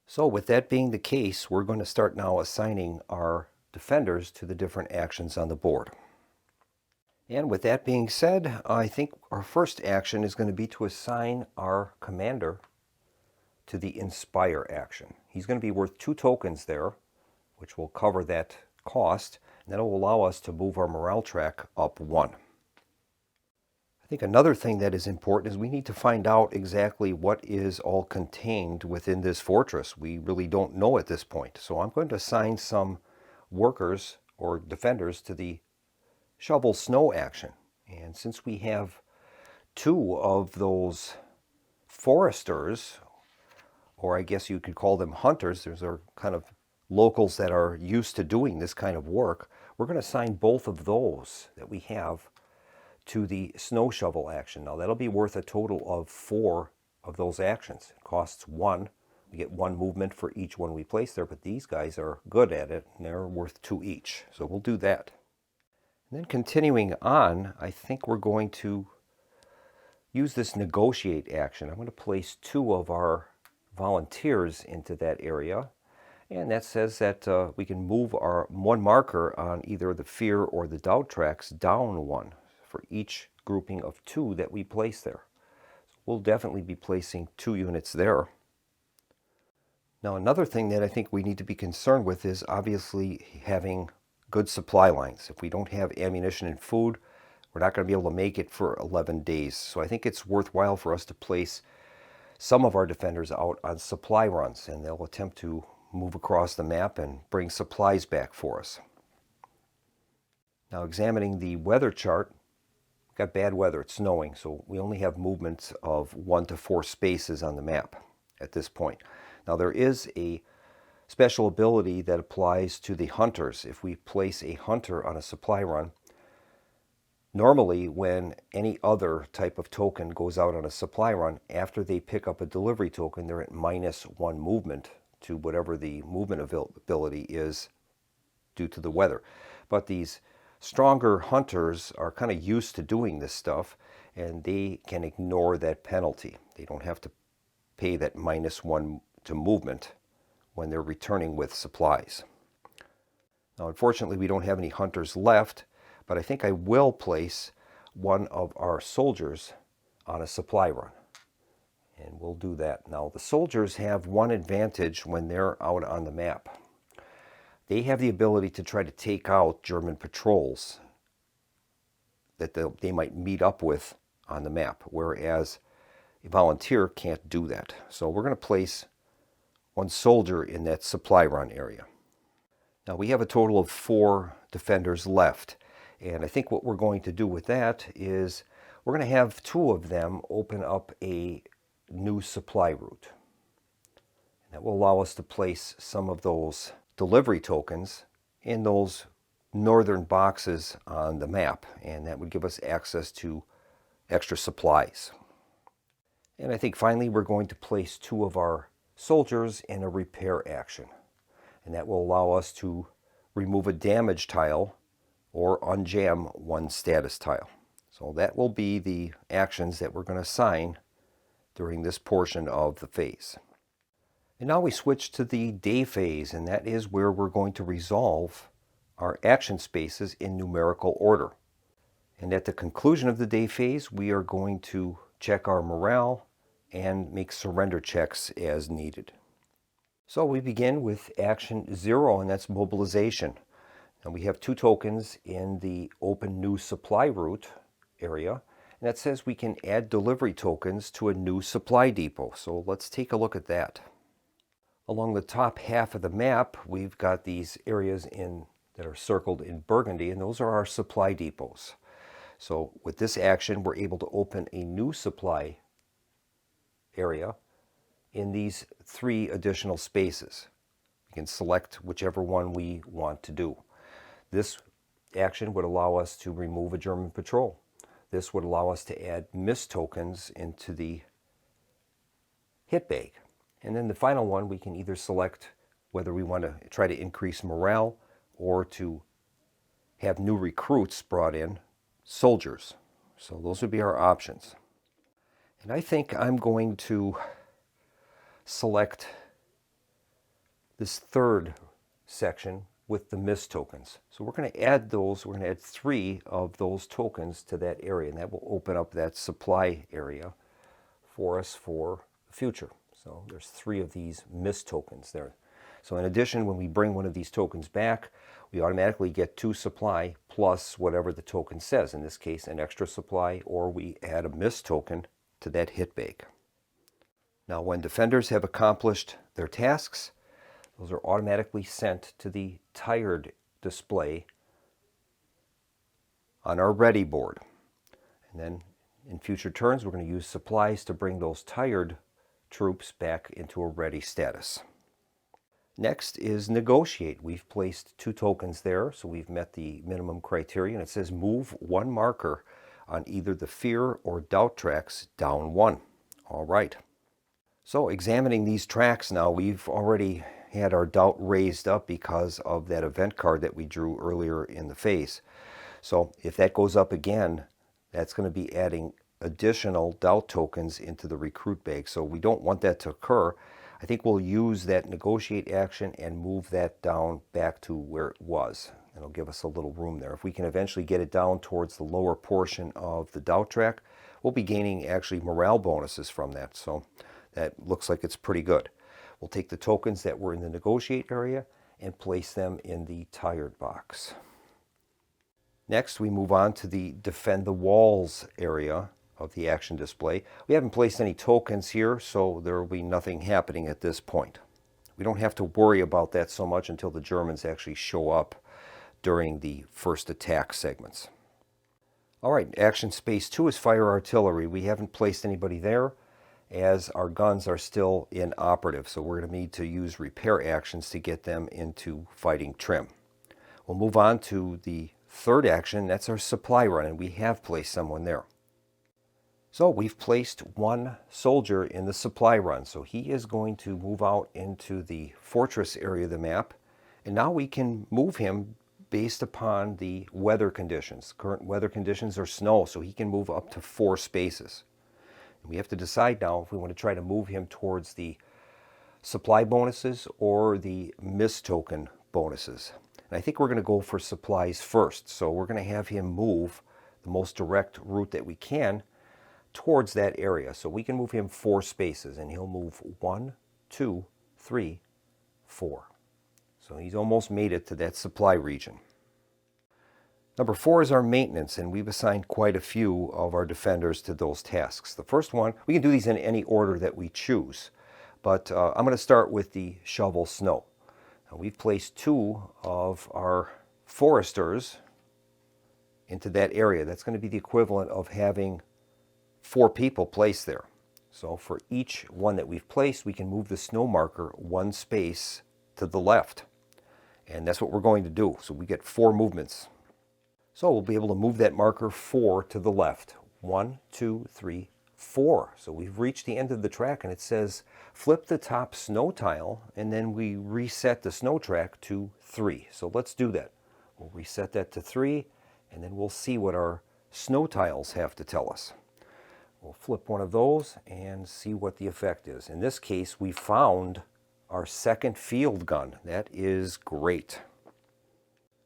Speaker 2: So with that being the case, we're going to start now assigning our defenders to the different actions on the board. And with that being said, I think our first action is going to be to assign our commander to the Inspire action. He's going to be worth 2 tokens there, which will cover that cost, and that will allow us to move our morale track up 1. I think another thing that is important is we need to find out exactly what is all contained within this fortress. We really don't know at this point. So I'm going to assign some workers or defenders to the shovel snow action. And since we have 2 of those foresters, or I guess you could call them hunters, those are kind of locals that are used to doing this kind of work, we're going to assign both of those that we have to the snow shovel action. Now that'll be worth a total of 4 of those actions. It costs 1. We get 1 movement for each one we place there, but these guys are good at it, and they're worth 2 each. So we'll do that. And then continuing on, I think we're going to use this negotiate action. I'm going to place 2 of our volunteers into that area, and that says that we can move our 1 marker on either the fear or the doubt tracks down 1 for each grouping of 2 that we place there. So we'll definitely be placing 2 units there. Now, another thing that I think we need to be concerned with is obviously having good supply lines. If we don't have ammunition and food, we're not going to be able to make it for 11 days. So I think it's worthwhile for us to place some of our defenders out on supply runs, and they'll attempt to move across the map and bring supplies back for us. Now, examining the weather chart, we've got bad weather, it's snowing, so we only have movements of 1 to 4 spaces on the map at this point. Now there is a special ability that applies to the hunters. If we place a hunter on a supply run, normally when any other type of token goes out on a supply run, after they pick up a delivery token, they're at -1 movement to whatever the movement ability is due to the weather. But these stronger hunters are kind of used to doing this stuff, and they can ignore that penalty. They don't have to pay that -1 to movement when they're returning with supplies. Now, unfortunately, we don't have any hunters left, but I think I will place one of our soldiers on a supply run. And we'll do that. Now, the soldiers have one advantage when they're out on the map. They have the ability to try to take out German patrols that they might meet up with on the map, whereas a volunteer can't do that. So we're going to place one soldier in that supply run area. Now we have a total of 4 defenders left, and I think what we're going to do with that is we're going to have 2 of them open up a new supply route. And that will allow us to place some of those delivery tokens in those northern boxes on the map, and that would give us access to extra supplies. And I think finally we're going to place 2 of our soldiers in a repair action, and that will allow us to remove a damage tile or unjam one status tile. So that will be the actions that we're going to assign during this portion of the phase. And now we switch to the day phase, and that is where we're going to resolve our action spaces in numerical order. And at the conclusion of the day phase, we are going to check our morale and make surrender checks as needed. So we begin with action 0, and that's mobilization. And we have 2 tokens in the open new supply route area, and that says we can add delivery tokens to a new supply depot. So let's take a look at that. Along the top half of the map, we've got these areas that are circled in burgundy, and those are our supply depots. So with this action, we're able to open a new supply area in these 3 additional spaces. We can select whichever one we want to do. This action would allow us to remove a German patrol. This would allow us to add mist tokens into the hit bag. And then the final one, we can either select whether we want to try to increase morale or to have new recruits brought in, soldiers. So those would be our options. And I think I'm going to select this 3rd section with the mist tokens. So we're going to add those, we're going to add 3 of those tokens to that area, and that will open up that supply area for us for the future. So there's 3 of these mist tokens there. So in addition, when we bring one of these tokens back, we automatically get 2 supply plus whatever the token says. In this case, an extra supply, or we add a mist token to that hit bag. Now when defenders have accomplished their tasks, those are automatically sent to the tired display on our ready board. And then in future turns, we're going to use supplies to bring those tired troops back into a ready status. Next is negotiate. We've placed 2 tokens there, so we've met the minimum criteria, and it says move 1 marker on either the fear or doubt tracks down 1. All right. So examining these tracks now, we've already had our doubt raised up because of that event card that we drew earlier in the phase. So if that goes up again, that's going to be adding additional doubt tokens into the recruit bag. So we don't want that to occur. I think we'll use that negotiate action and move that down back to where it was. It'll give us a little room there. If we can eventually get it down towards the lower portion of the doubt track, we'll be gaining actually morale bonuses from that. So that looks like it's pretty good. We'll take the tokens that were in the negotiate area and place them in the tired box. Next, we move on to the defend the walls area of the action display. We haven't placed any tokens here, so there will be nothing happening at this point. We don't have to worry about that so much until the Germans actually show up during the first attack segments. All right, action space 2 is fire artillery. We haven't placed anybody there, as our guns are still inoperative. So we're going to need to use repair actions to get them into fighting trim. We'll move on to the third action. That's our supply run, and we have placed someone there. So we've placed one soldier in the supply run. So he is going to move out into the fortress area of the map. And now we can move him based upon the weather conditions. Current weather conditions are snow, so he can move up to 4 spaces. We have to decide now if we want to try to move him towards the supply bonuses or the miss token bonuses. And I think we're going to go for supplies first. So we're going to have him move the most direct route that we can towards that area. So we can move him 4 spaces, and he'll move 1, 2, 3, 4. So he's almost made it to that supply region. Number 4 is our maintenance, and we've assigned quite a few of our defenders to those tasks. The first one, we can do these in any order that we choose, but I'm going to start with the shovel snow. Now, we've placed 2 of our foresters into that area. That's going to be the equivalent of having 4 people placed there. So for each one that we've placed, we can move the snow marker 1 space to the left. And that's what we're going to do. So we get 4 movements. So we'll be able to move that marker 4 to the left. 1, 2, 3, 4. So we've reached the end of the track, and it says flip the top snow tile, and then we reset the snow track to 3. So let's do that. We'll reset that to 3, and then we'll see what our snow tiles have to tell us. We'll flip one of those and see what the effect is. In this case, we found our second field gun. That is great.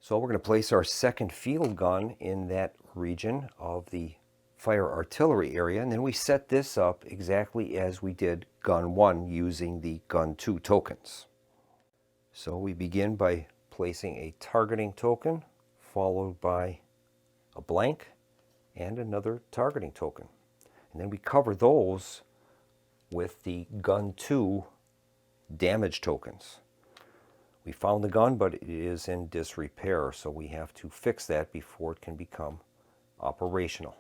Speaker 2: So we're going to place our second field gun in that region of the fire artillery area, and then we set this up exactly as we did gun 1 using the gun 2 tokens. So we begin by placing a targeting token followed by a blank and another targeting token. And then we cover those with the gun 2 damage tokens. We found the gun, but it is in disrepair, so we have to fix that before it can become operational.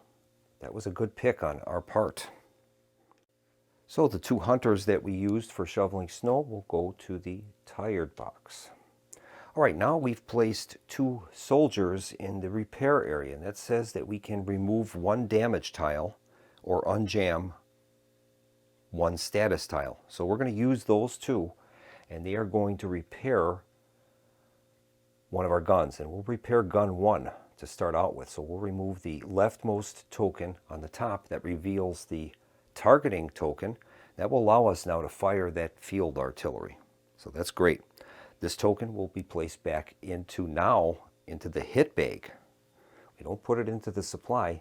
Speaker 2: That was a good pick on our part. So the 2 hunters that we used for shoveling snow will go to the tired box. All right, now we've placed 2 soldiers in the repair area, and that says that we can remove 1 damage tile or unjam 1 status tile. So we're going to use those 2, and they are going to repair one of our guns, and we'll repair gun 1 to start out with. So we'll remove the leftmost token on the top that reveals the targeting token. That will allow us now to fire that field artillery. So that's great. This token will be placed back into the hit bag. We don't put it into the supply.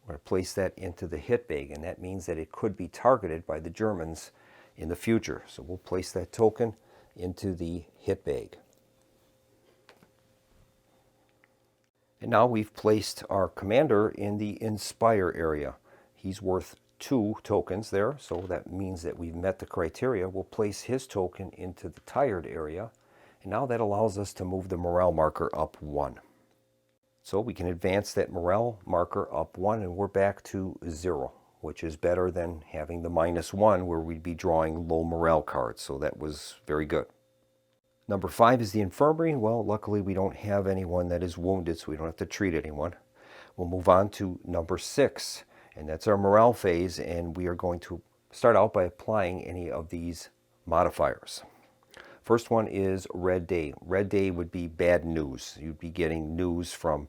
Speaker 2: We're going to place that into the hit bag, and that means that it could be targeted by the Germans in the future. So we'll place that token into the hit bag. And now we've placed our commander in the inspire area. He's worth 2 tokens there, so that means that we've met the criteria. We'll place his token into the tired area, and now that allows us to move the morale marker up 1. So we can advance that morale marker up 1, and we're back to 0, which is better than having the -1 where we'd be drawing low morale cards. So that was very good. Number 5 is the infirmary. Well, luckily we don't have anyone that is wounded, so we don't have to treat anyone. We'll move on to number 6, and that's our morale phase, and we are going to start out by applying any of these modifiers. First one is red day. Red day would be bad news. You'd be getting news from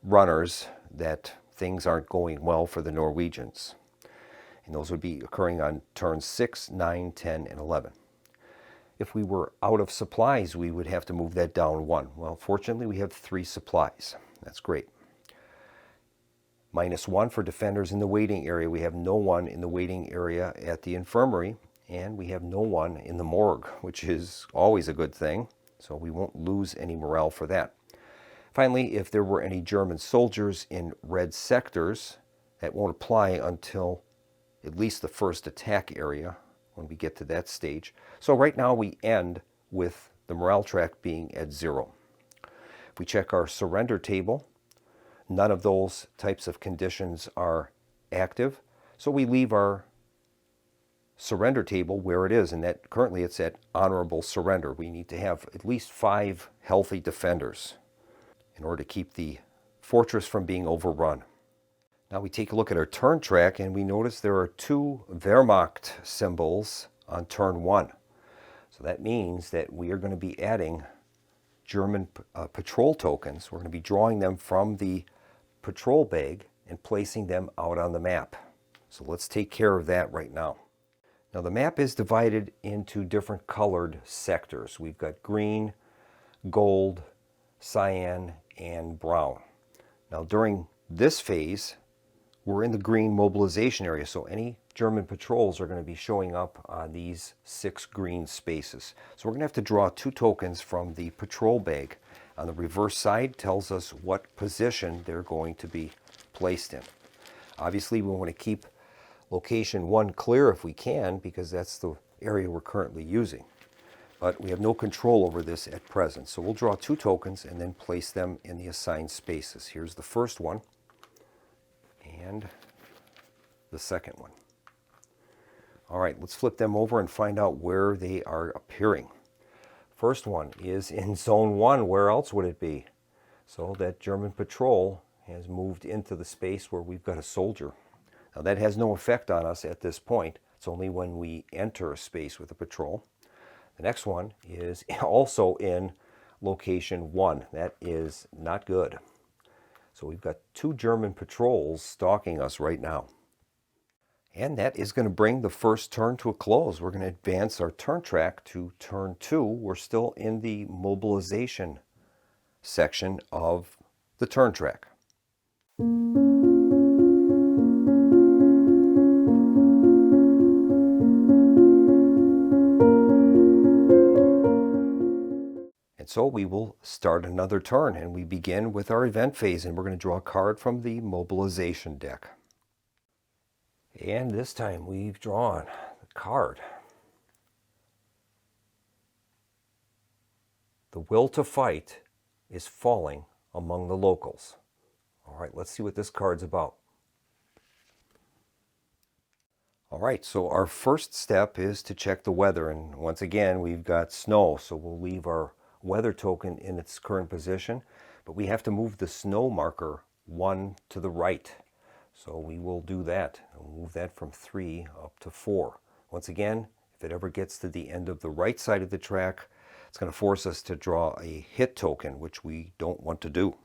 Speaker 2: runners that things aren't going well for the Norwegians. And those would be occurring on turns 6, 9, 10, and 11. If we were out of supplies, we would have to move that down 1. Well, fortunately, we have 3 supplies. That's great. -1 for defenders in the waiting area. We have no one in the waiting area at the infirmary, and we have no one in the morgue, which is always a good thing, so we won't lose any morale for that. Finally, if there were any German soldiers in red sectors, that won't apply until at least the first attack area when we get to that stage. So right now we end with the morale track being at 0. If we check our surrender table, none of those types of conditions are active, so we leave our surrender table where it is, and that currently it's at honorable surrender. We need to have at least 5 healthy defenders in order to keep the fortress from being overrun. Now we take a look at our turn track and we notice there are 2 Wehrmacht symbols on turn 1. So that means that we are going to be adding German patrol tokens. We're going to be drawing them from the patrol bag and placing them out on the map. So let's take care of that right now. Now the map is divided into different colored sectors. We've got green, gold, cyan, and brown. Now during this phase, we're in the green mobilization area, so any German patrols are going to be showing up on these 6 green spaces. So we're going to have to draw 2 tokens from the patrol bag. On the reverse side tells us what position they're going to be placed in. Obviously we want to keep location 1 clear if we can, because that's the area we're currently using. But we have no control over this at present. So we'll draw 2 tokens and then place them in the assigned spaces. Here's the first one and the second one. All right, let's flip them over and find out where they are appearing. First one is in zone 1. Where else would it be? So that German patrol has moved into the space where we've got a soldier. Now that has no effect on us at this point. It's only when we enter a space with a patrol. The next one is also in location 1. That is not good. So we've got 2 German patrols stalking us right now. And that is going to bring the first turn to a close. We're going to advance our turn track to turn 2. We're still in the mobilization section of the turn track. So we will start another turn, and we begin with our event phase, and we're going to draw a card from the mobilization deck. And this time we've drawn the card. The will to fight is falling among the locals. All right, let's see what this card's about. All right, so our first step is to check the weather, and once again we've got snow, so we'll leave our weather token in its current position, but we have to move the snow marker 1 to the right. So we will do that. We'll move that from 3 up to 4. Once again, if it ever gets to the end of the right side of the track, it's going to force us to draw a hit token, which we don't want to do.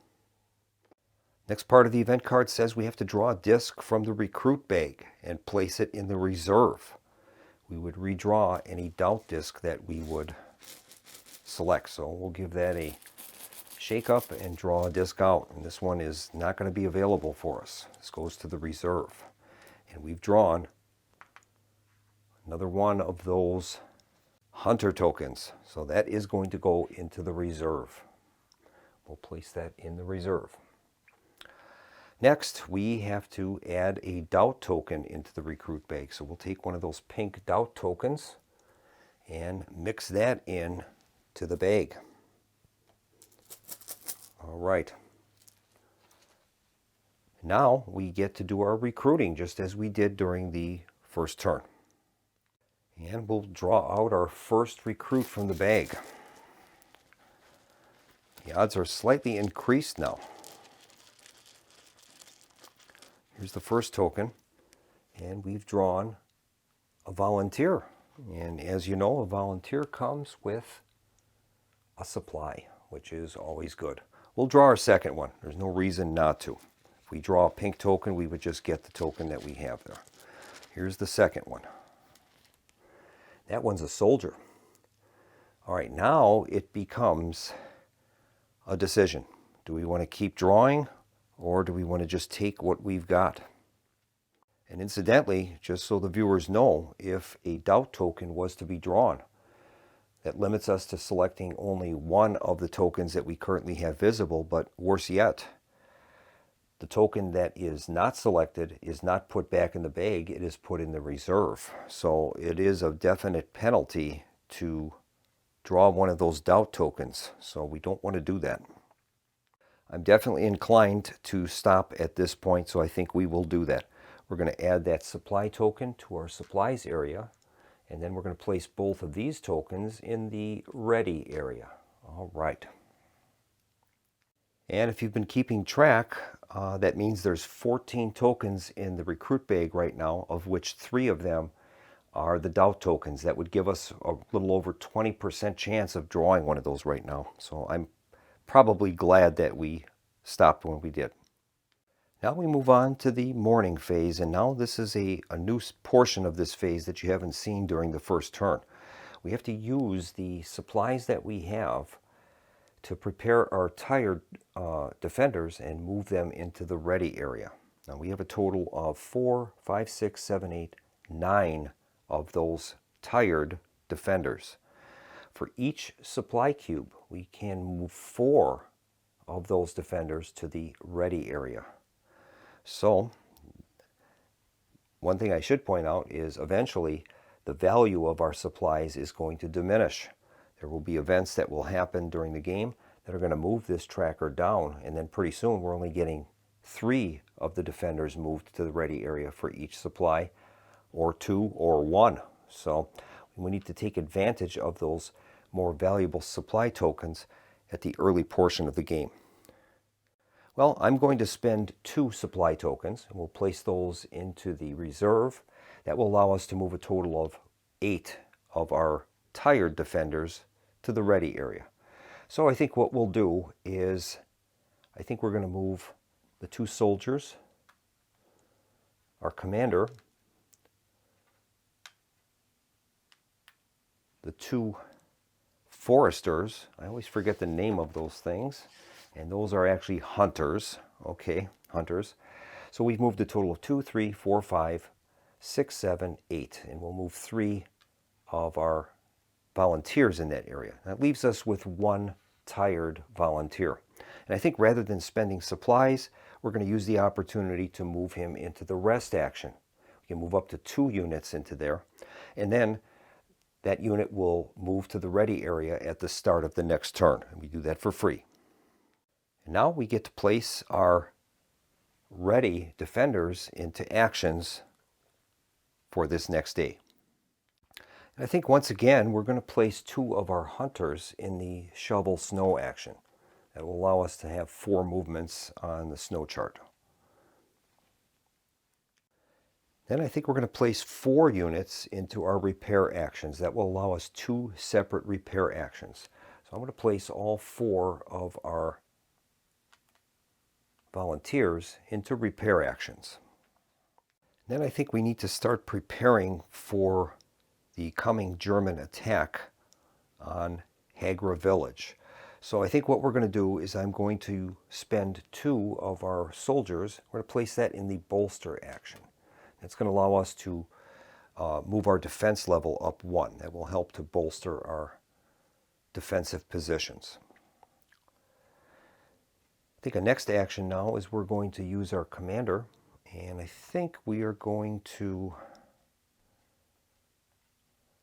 Speaker 2: Next part of the event card says we have to draw a disc from the recruit bag and place it in the reserve. We would redraw any doubt disc that we would select. So we'll give that a shake up and draw a disc out. And this one is not going to be available for us. This goes to the reserve. And we've drawn another one of those hunter tokens. So that is going to go into the reserve. We'll place that in the reserve. Next, we have to add a doubt token into the recruit bag. So we'll take one of those pink doubt tokens and mix that in to the bag. All right. Now we get to do our recruiting just as we did during the first turn. And we'll draw out our first recruit from the bag. The odds are slightly increased now. Here's the first token, and we've drawn a volunteer. And as you know, a volunteer comes with a supply, which is always good. We'll draw our second one. There's no reason not to. If we draw a pink token, we would just get the token that we have there. Here's the second one. That one's a soldier. All right, now it becomes a decision. Do we want to keep drawing, or do we want to just take what we've got? And incidentally, just so the viewers know, if a doubt token was to be drawn, that limits us to selecting only one of the tokens that we currently have visible, but worse yet, the token that is not selected is not put back in the bag, it is put in the reserve. So it is a definite penalty to draw one of those doubt tokens, so we don't want to do that. I'm definitely inclined to stop at this point, so I think we will do that. We're going to add that supply token to our supplies area. And then we're going to place both of these tokens in the ready area. All right. And if you've been keeping track, that means there's 14 tokens in the recruit bag right now, of which 3 of them are the doubt tokens. That would give us a little over 20% chance of drawing one of those right now. So I'm probably glad that we stopped when we did. Now we move on to the morning phase, and now this is a new portion of this phase that you haven't seen during the first turn. We have to use the supplies that we have to prepare our tired defenders and move them into the ready area. Now we have a total of 4, 5, 6, 7, 8, 9 of those tired defenders. For each supply cube, we can move 4 of those defenders to the ready area. So, one thing I should point out is eventually the value of our supplies is going to diminish. There will be events that will happen during the game that are going to move this tracker down, and then pretty soon we're only getting 3 of the defenders moved to the ready area for each supply, or 2 or 1. So we need to take advantage of those more valuable supply tokens at the early portion of the game. Well, I'm going to spend 2 supply tokens, and we'll place those into the reserve. That will allow us to move a total of 8 of our tired defenders to the ready area. So I think what we'll do is, I think we're going to move the 2 soldiers, our commander, the 2 foresters. I always forget the name of those things. And those are actually hunters. Okay, hunters. So we've moved a total of 2, 3, 4, 5, 6, 7, 8. And we'll move 3 of our volunteers in that area. That leaves us with 1 tired volunteer. And I think rather than spending supplies, we're going to use the opportunity to move him into the rest action. We can move up to 2 units into there. And then that unit will move to the ready area at the start of the next turn. And we do that for free. And now we get to place our ready defenders into actions for this next day. And I think once again we're going to place 2 of our hunters in the shovel snow action. That will allow us to have 4 movements on the snow chart. Then I think we're going to place 4 units into our repair actions. That will allow us 2 separate repair actions. So I'm going to place all 4 of our volunteers into repair actions. Then I think we need to start preparing for the coming German attack on Hegra village. So I think what we're going to do is I'm going to spend 2 of our soldiers. We're going to place that in the bolster action. That's going to allow us to move our defense level up 1. That will help to bolster our defensive positions. I think the next action now is we're going to use our commander, and I think we are going to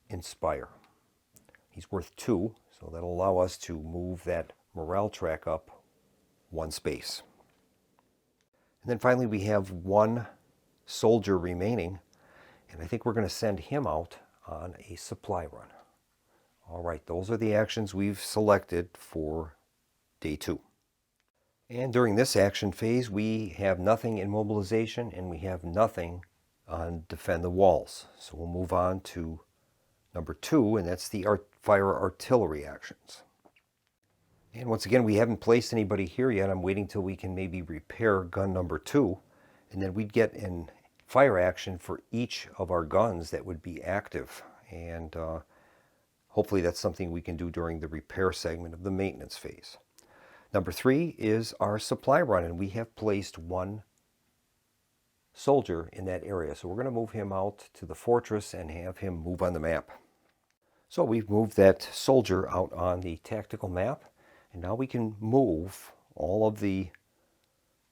Speaker 2: inspire. He's worth 2, so that'll allow us to move that morale track up 1 space. And then finally we have 1 soldier remaining, and I think we're going to send him out on a supply run. All right, those are the actions we've selected for day 2. And during this action phase, we have nothing in mobilization and we have nothing on defend the walls. So we'll move on to number 2, and that's the fire artillery actions. And once again, we haven't placed anybody here yet. I'm waiting till we can maybe repair gun number 2, and then we'd get in fire action for each of our guns that would be active. And hopefully that's something we can do during the repair segment of the maintenance phase. Number 3 is our supply run, and we have placed 1 soldier in that area. So we're going to move him out to the fortress and have him move on the map. So we've moved that soldier out on the tactical map, and now we can move all of the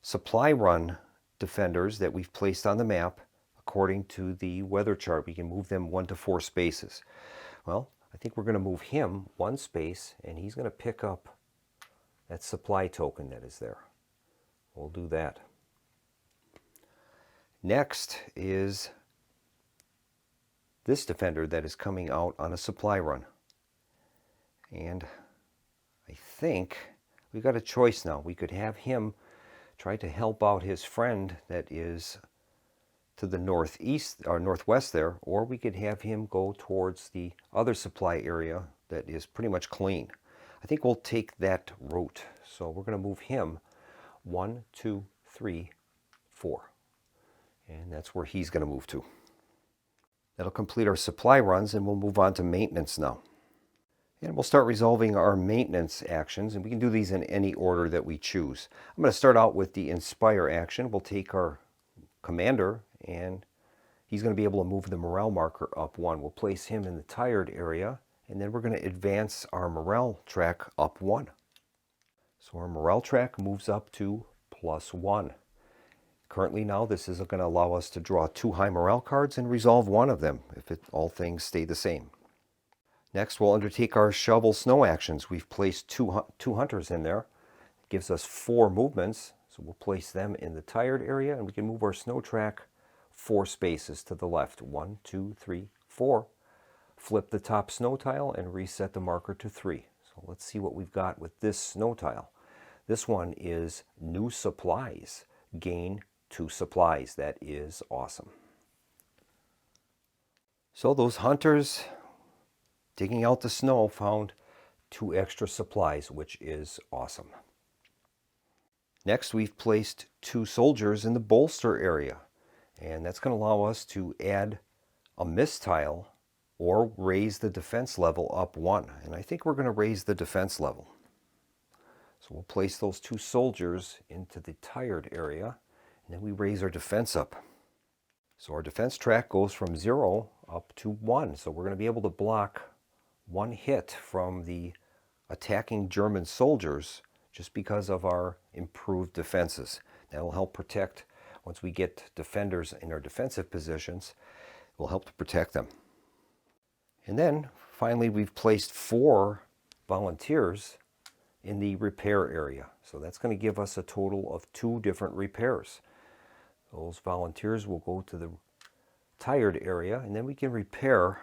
Speaker 2: supply run defenders that we've placed on the map according to the weather chart. We can move them 1 to 4 spaces. Well, I think we're going to move him 1 space, and he's going to pick up that supply token that is there. We'll do that. Next is this defender that is coming out on a supply run. And I think we've got a choice now. We could have him try to help out his friend that is to the northeast or northwest there, or we could have him go towards the other supply area that is pretty much clean. I think we'll take that route. So we're going to move him 1, 2, 3, 4. And that's where he's going to move to. That'll complete our supply runs, and we'll move on to maintenance now. And we'll start resolving our maintenance actions, and we can do these in any order that we choose. I'm going to start out with the Inspire action. We'll take our commander, and he's going to be able to move the morale marker up 1. We'll place him in the tired area, and then we're going to advance our morale track up 1. So our morale track moves up to +1. Currently now this is going to allow us to draw 2 high morale cards and resolve one of them if all things stay the same. Next, we'll undertake our shovel snow actions. We've placed two hunters in there. It gives us 4 movements, so we'll place them in the tired area, and we can move our snow track 4 spaces to the left. 1, 2, 3, 4. Flip the top snow tile and reset the marker to 3. So let's see what we've got with this snow tile. This one is new supplies. Gain 2 supplies. That is awesome. So those hunters digging out the snow found 2 extra supplies, which is awesome. Next, we've placed 2 soldiers in the bolster area, and that's going to allow us to add a miss tile or raise the defense level up 1. And I think we're going to raise the defense level. So we'll place those 2 soldiers into the tired area, and then we raise our defense up. So our defense track goes from 0 up to 1. So we're going to be able to block 1 hit from the attacking German soldiers just because of our improved defenses. That will help protect, once we get defenders in our defensive positions, it will help to protect them. And then finally we've placed 4 volunteers in the repair area. So that's going to give us a total of 2 different repairs. Those volunteers will go to the tired area, and then we can repair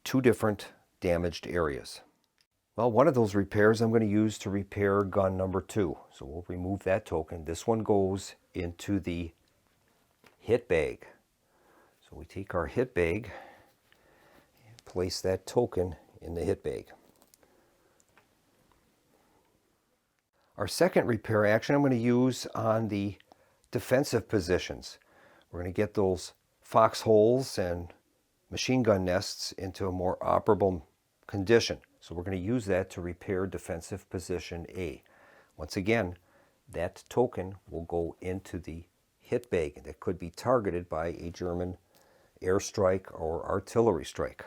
Speaker 2: 2 different damaged areas. Well, one of those repairs I'm going to use to repair gun number 2. So we'll remove that token. This one goes into the hit bag. So we take our hit bag and place that token in the hit bag. Our second repair action I'm going to use on the defensive positions. We're going to get those foxholes and machine gun nests into a more operable condition. So we're going to use that to repair defensive position A. Once again, that token will go into the hit bag that could be targeted by a German airstrike or artillery strike.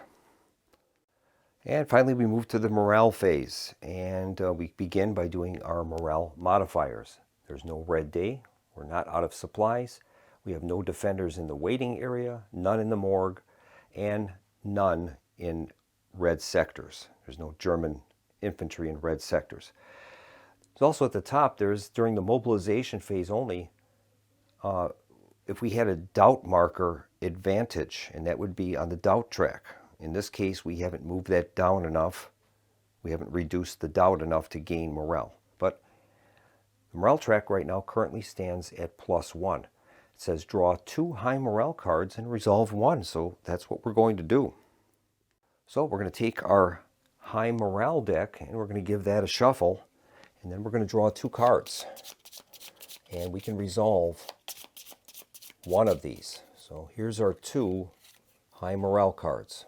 Speaker 2: And finally we move to the morale phase, and we begin by doing our morale modifiers. There's no red day, we're not out of supplies, we have no defenders in the waiting area, none in the morgue, and none in red sectors. There's no German infantry in red sectors. There's also at the top, there's during the mobilization phase only, if we had a doubt marker advantage, and that would be on the doubt track. In this case, we haven't moved that down enough. We haven't reduced the doubt enough to gain morale. But the morale track right now currently stands at +1. It says draw 2 high morale cards and resolve 1. So that's what we're going to do. So we're going to take our high morale deck and we're going to give that a shuffle. And then we're going to draw 2 cards. And we can resolve 1 of these. So here's our 2 high morale cards.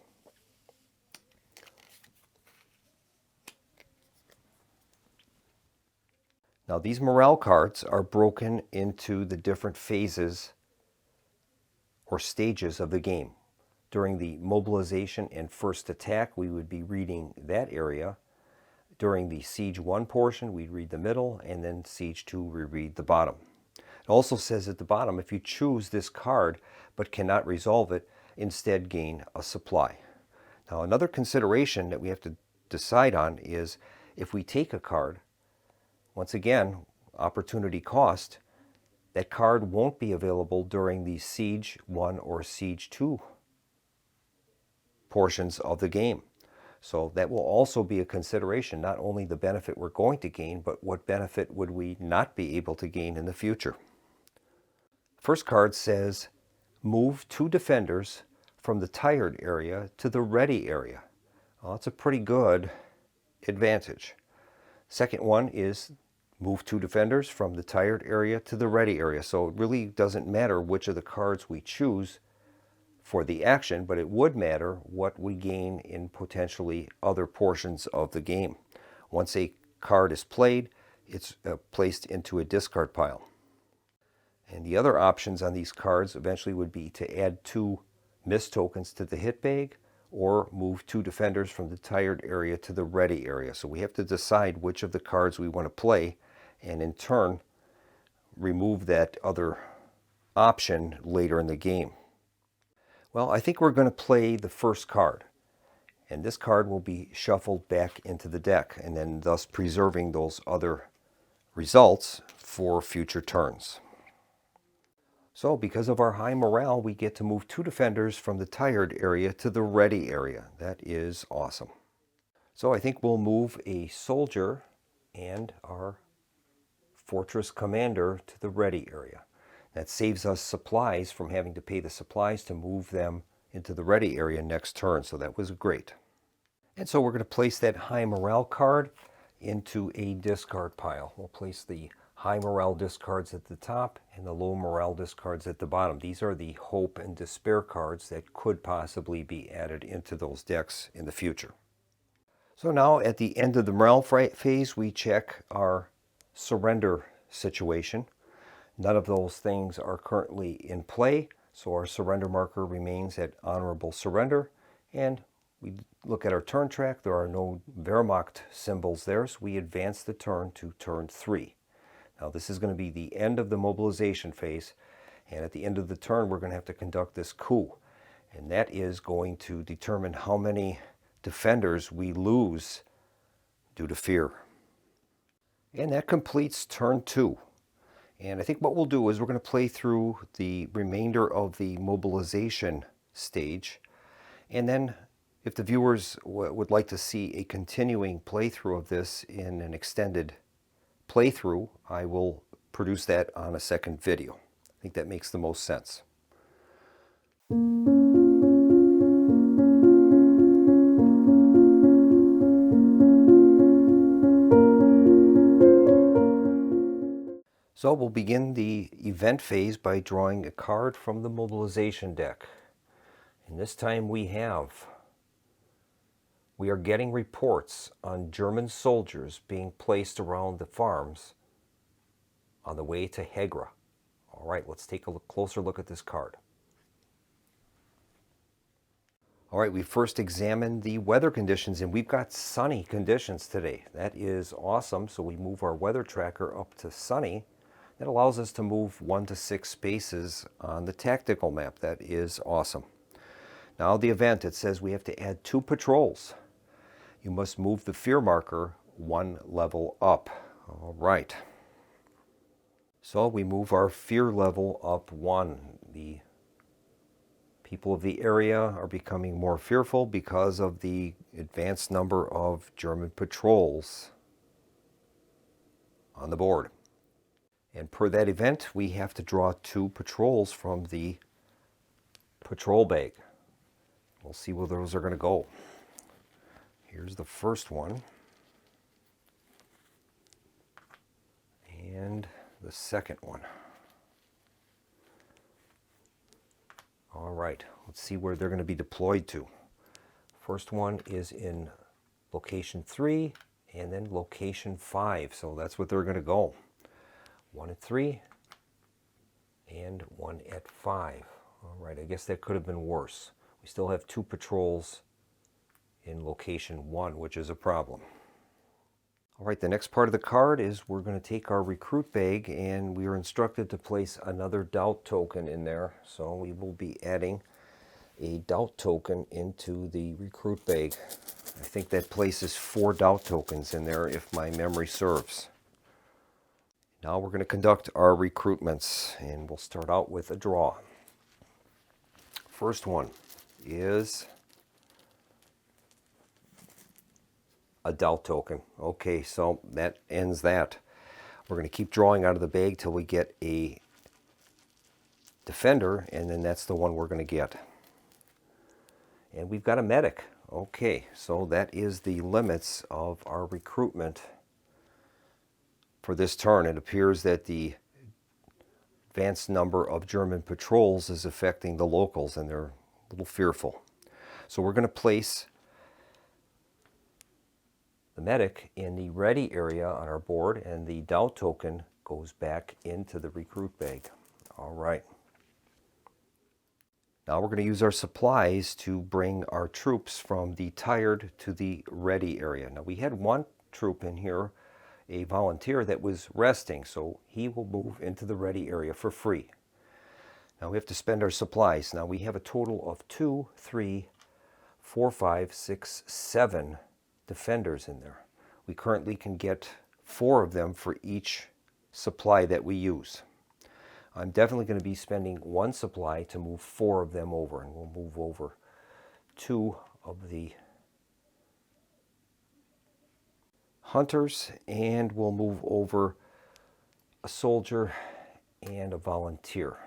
Speaker 2: Now these morale cards are broken into the different phases or stages of the game. During the mobilization and first attack, we would be reading that area. During the Siege 1 portion, we'd read the middle, and then Siege 2, we read the bottom. It also says at the bottom, if you choose this card but cannot resolve it, instead gain a supply. Now another consideration that we have to decide on is if we take a card, once again, opportunity cost, that card won't be available during the Siege 1 or Siege 2 portions of the game. So that will also be a consideration, not only the benefit we're going to gain, but what benefit would we not be able to gain in the future. First card says, move 2 defenders from the tired area to the ready area. Well, that's a pretty good advantage. Second one is move 2 defenders from the tired area to the ready area. So it really doesn't matter which of the cards we choose for the action, but it would matter what we gain in potentially other portions of the game. Once a card is played, it's placed into a discard pile. And the other options on these cards eventually would be to add 2 mist tokens to the hit bag, or move 2 defenders from the tired area to the ready area. So we have to decide which of the cards we want to play, and in turn remove that other option later in the game. Well, I think we're going to play the first card, and this card will be shuffled back into the deck, and then thus preserving those other results for future turns. So because of our high morale, we get to move 2 defenders from the tired area to the ready area. That is awesome. So I think we'll move a soldier and our fortress commander to the ready area. That saves us supplies from having to pay the supplies to move them into the ready area next turn. So that was great. And so we're going to place that high morale card into a discard pile. We'll place the high morale discards at the top and the low morale discards at the bottom. These are the hope and despair cards that could possibly be added into those decks in the future. So now at the end of the morale phase, we check our surrender situation. None of those things are currently in play, so our surrender marker remains at honorable surrender. And we look at our turn track. There are no Wehrmacht symbols there, so we advance the turn to turn 3. Now this is going to be the end of the mobilization phase, and at the end of the turn we're going to have to conduct this coup, and that is going to determine how many defenders we lose due to fear. And that completes turn 2. And I think what we'll do is we're going to play through the remainder of the mobilization stage, and then if the viewers would like to see a continuing playthrough of this in an extended playthrough, I will produce that on a second video. I think that makes the most sense. So we'll begin the event phase by drawing a card from the mobilization deck. And this time we are getting reports on German soldiers being placed around the farms on the way to Hegra. All right, let's take a closer look at this card. All right, we first examined the weather conditions, and we've got sunny conditions today. That is awesome. So we move our weather tracker up to sunny. That allows us to move 1 to 6 spaces on the tactical map. That is awesome. Now the event, it says we have to add 2 patrols. You must move the fear marker 1 level up. All right. So we move our fear level up 1. The people of the area are becoming more fearful because of the advanced number of German patrols on the board. And per that event, we have to draw 2 patrols from the patrol bag. We'll see where those are going to go. Here's the first one. And the second one. All right, let's see where they're going to be deployed to. First one is in location 3 and then location 5. So that's what they're going to go. 1 at 3 and 1 at 5. All right, I guess that could have been worse. We still have 2 patrols in location 1, which is a problem. All right, the next part of the card is we're going to take our recruit bag, and we are instructed to place another doubt token in there. So we will be adding a doubt token into the recruit bag. I think that places 4 doubt tokens in there if my memory serves. Now we're going to conduct our recruitments, and we'll start out with a draw. First one is a doubt token. Okay, so that ends that. We're going to keep drawing out of the bag till we get a defender, and then that's the one we're going to get. And we've got a medic. Okay, so that is the limits of our recruitment for this turn. It appears that the advanced number of German patrols is affecting the locals, and they're a little fearful. So we're going to place the medic in the ready area on our board, and the doubt token goes back into the recruit bag. All right. Now we're going to use our supplies to bring our troops from the tired to the ready area. Now we had one troop in here, a volunteer, that was resting, so he will move into the ready area for free. Now we have to spend our supplies. Now we have a total of 2, 3, 4, 5, 6, 7 defenders in there. We currently can get 4 of them for each supply that we use. I'm definitely going to be spending 1 supply to move 4 of them over, and we'll move over 2 of the hunters, and we'll move over a soldier and a volunteer.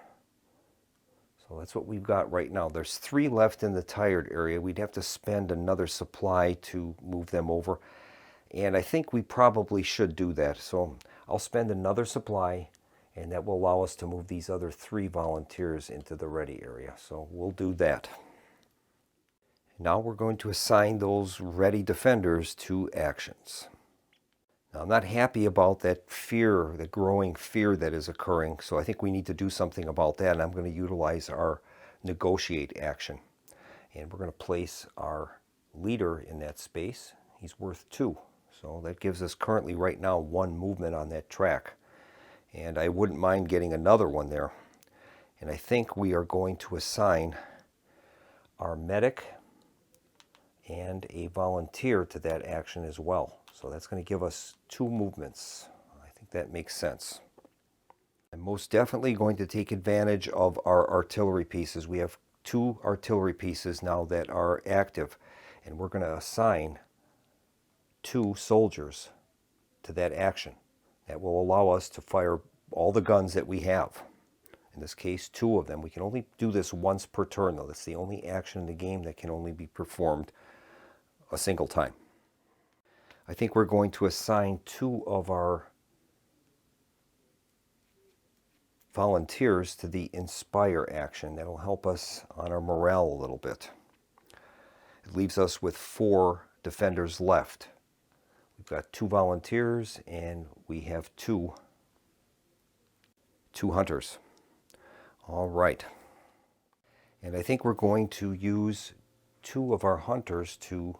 Speaker 2: So that's what we've got right now. There's 3 left in the tired area. We'd have to spend another supply to move them over, and I think we probably should do that. So I'll spend another supply, and that will allow us to move these other 3 volunteers into the ready area. So we'll do that. Now we're going to assign those ready defenders to actions. Now, I'm not happy about that fear, the growing fear that is occurring, so I think we need to do something about that, and I'm going to utilize our negotiate action. And we're going to place our leader in that space. He's worth 2, so that gives us currently right now 1 movement on that track. And I wouldn't mind getting another one there. And I think we are going to assign our medic and a volunteer to that action as well. So that's going to give us 2 movements. I think that makes sense. I'm most definitely going to take advantage of our artillery pieces. We have 2 artillery pieces now that are active, and we're going to assign 2 soldiers to that action. That will allow us to fire all the guns that we have. In this case, 2 of them. We can only do this once per turn, though. That's the only action in the game that can only be performed a single time. I think we're going to assign 2 of our volunteers to the inspire action. That'll help us on our morale a little bit. It leaves us with 4 defenders left. We've got 2 volunteers, and we have 2 hunters. All right. And I think we're going to use 2 of our hunters to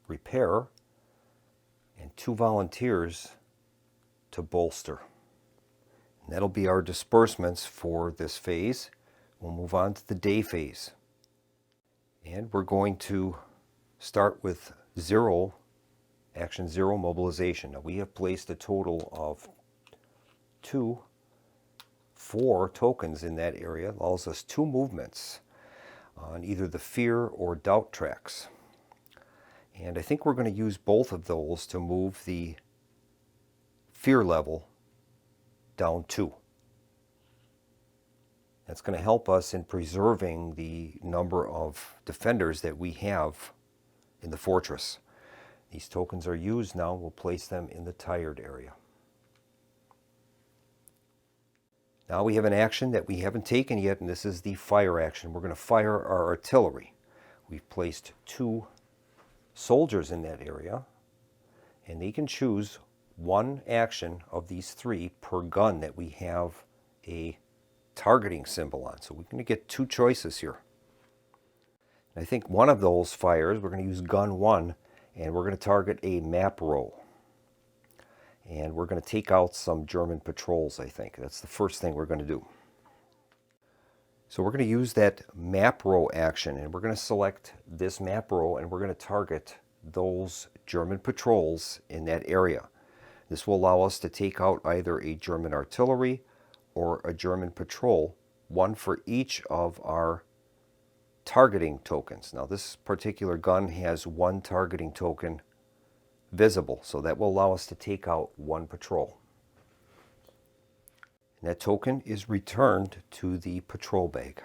Speaker 2: repair and 2 volunteers to bolster. And that'll be our disbursements for this phase. We'll move on to the day phase. And we're going to start with 0, action 0 mobilization. Now we have placed a total of 4 tokens in that area. It allows us 2 movements on either the fear or doubt tracks. And I think we're going to use both of those to move the fear level down 2. That's going to help us in preserving the number of defenders that we have in the fortress. These tokens are used now. We'll place them in the tired area. Now we have an action that we haven't taken yet, and this is the fire action. We're going to fire our artillery. We've placed 2 soldiers in that area, and they can choose 1 action of these 3 per gun that we have a targeting symbol on. So we're going to get 2 choices here. And I think one of those fires, we're going to use gun 1, and we're going to target a map row. And we're going to take out some German patrols, I think. That's the first thing we're going to do. So we're going to use that map row action, and we're going to select this map row, and we're going to target those German patrols in that area. This will allow us to take out either a German artillery or a German patrol, 1 for each of our targeting tokens. Now this particular gun has 1 targeting token visible. So that will allow us to take out one patrol. And that token is returned to the patrol bag.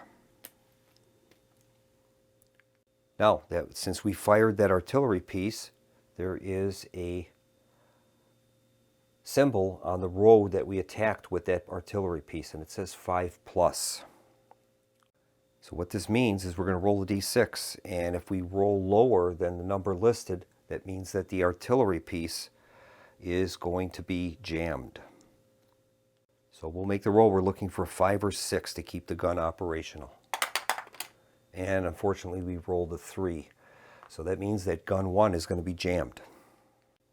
Speaker 2: Now, since we fired that artillery piece, there is a symbol on the road that we attacked with that artillery piece, and it says 5+. So what this means is we're going to roll a d6, and if we roll lower than the number listed, that means that the artillery piece is going to be jammed. So we'll make the roll. We're looking for 5 or 6 to keep the gun operational. And unfortunately, we rolled a 3. So that means that gun 1 is going to be jammed.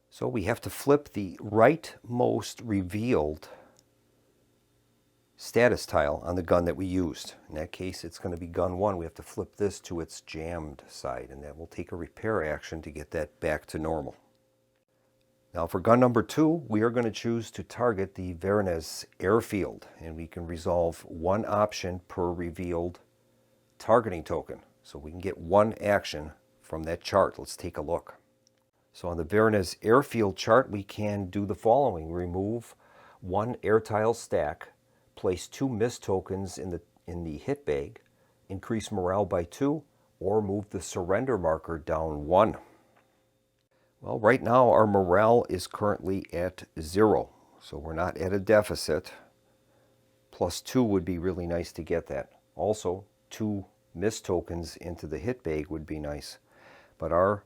Speaker 2: So we have to flip the rightmost revealed status tile on the gun that we used. In that case, it's going to be gun 1. We have to flip this to its jammed side, and that will take a repair action to get that back to normal. Now for gun number 2, we are going to choose to target the Wehrmacht airfield, and we can resolve one option per revealed targeting token. So we can get one action from that chart. Let's take a look. So on the Wehrmacht airfield chart, we can do the following. Remove one air tile stack, place 2 miss tokens in the hit bag, increase morale by 2, or move the surrender marker down 1. Well, right now our morale is currently at 0, so we're not at a deficit. +2 would be really nice to get that. Also, 2 miss tokens into the hit bag would be nice. But our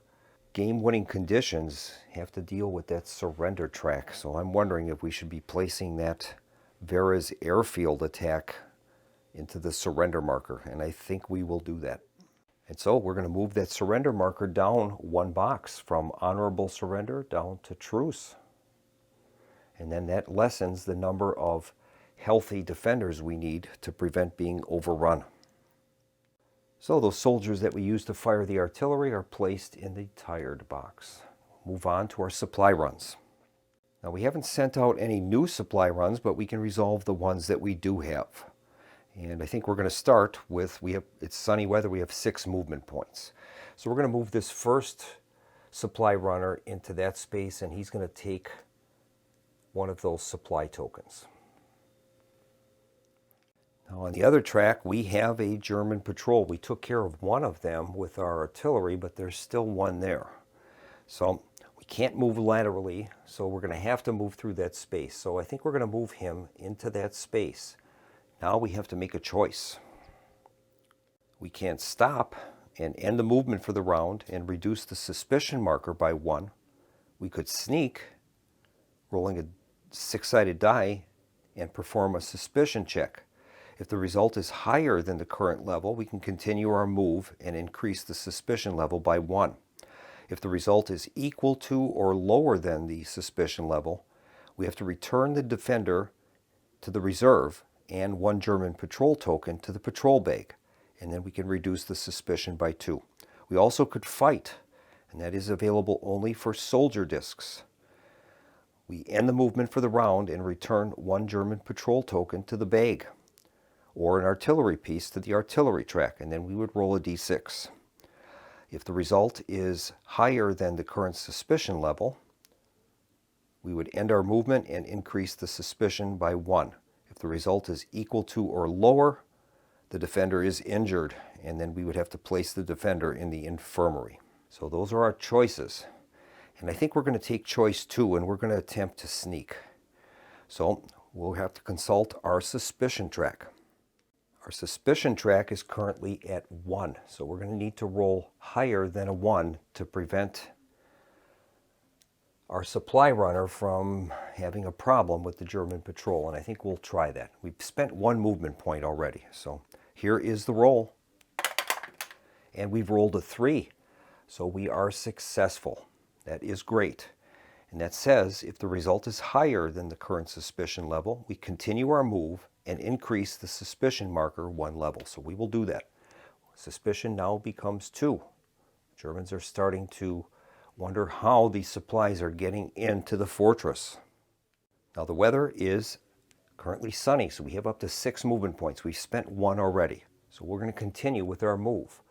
Speaker 2: game-winning conditions have to deal with that surrender track, so I'm wondering if we should be placing that Wehrmacht airfield attack into the surrender marker, and I think we will do that. And so we're going to move that surrender marker down 1 box from honorable surrender down to truce. And then that lessens the number of healthy defenders we need to prevent being overrun. So those soldiers that we used to fire the artillery are placed in the tired box. Move on to our supply runs. Now we haven't sent out any new supply runs, but we can resolve the ones that we do have. And I think we're going to start with, it's sunny weather, we have 6 movement points. So we're going to move this first supply runner into that space, and he's going to take one of those supply tokens. Now on the other track, we have a German patrol. We took care of one of them with our artillery, but there's still one there. So we can't move laterally, so we're going to have to move through that space. So I think we're going to move him into that space. Now we have to make a choice. We can stop and end the movement for the round and reduce the suspicion marker by 1. We could sneak, rolling a 6-sided die, and perform a suspicion check. If the result is higher than the current level, we can continue our move and increase the suspicion level by 1. If the result is equal to or lower than the suspicion level, we have to return the defender to the reserve and 1 German patrol token to the patrol bag, and then we can reduce the suspicion by 2. We also could fight, and that is available only for soldier discs. We end the movement for the round and return 1 German patrol token to the bag, or an artillery piece to the artillery track, and then we would roll a d6. If the result is higher than the current suspicion level, we would end our movement and increase the suspicion by 1. If the result is equal to or lower, the defender is injured, and then we would have to place the defender in the infirmary. So those are our choices. And I think we're going to take choice 2, and we're going to attempt to sneak. So we'll have to consult our suspicion track. Our suspicion track is currently at 1, so we're going to need to roll higher than a 1 to prevent our supply runner from having a problem with the German patrol, and I think we'll try that. We've spent 1 movement point already, so here is the roll. And we've rolled a 3, so we are successful. That is great. And that says if the result is higher than the current suspicion level, we continue our move and increase the suspicion marker 1 level. So we will do that. Suspicion now becomes 2. Germans are starting to wonder how these supplies are getting into the fortress. Now the weather is currently sunny, so we have up to 6 movement points. We've spent 1 already. So we're going to continue with our move.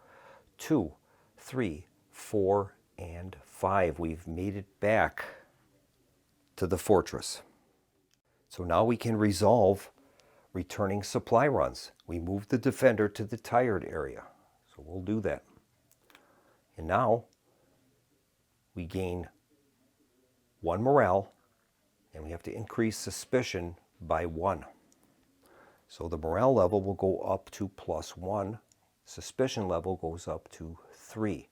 Speaker 2: 2, 3, 4, and 5. We've made it back to the fortress. So now we can resolve returning supply runs. We move the defender to the tired area. So we'll do that. And now we gain 1 morale, and we have to increase suspicion by 1. So the morale level will go up to +1. Suspicion level goes up to 3.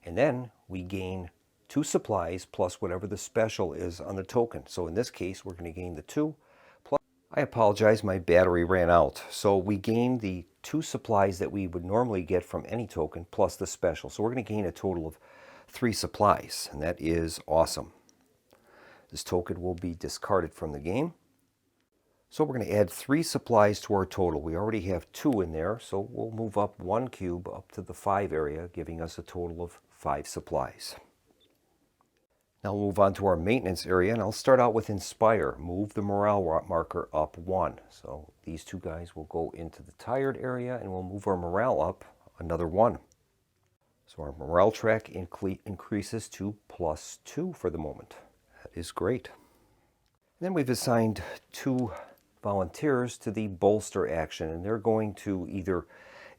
Speaker 2: And then we gain 2 supplies plus whatever the special is on the token. So in this case, we're going to gain the 2. Plus, I apologize, my battery ran out. So we gain the 2 supplies that we would normally get from any token plus the special. So we're going to gain a total of 3 supplies, and that is awesome. This token will be discarded from the game. So we're going to add 3 supplies to our total. We already have 2 in there, so we'll move up 1 cube up to the 5 area, giving us a total of 5 supplies. Now we'll move on to our maintenance area, and I'll start out with Inspire. Move the morale marker up 1. So these 2 guys will go into the tired area, and we'll move our morale up another 1. So our morale track increases to +2 for the moment. That is great. And then we've assigned 2 volunteers to the bolster action, and they're going to either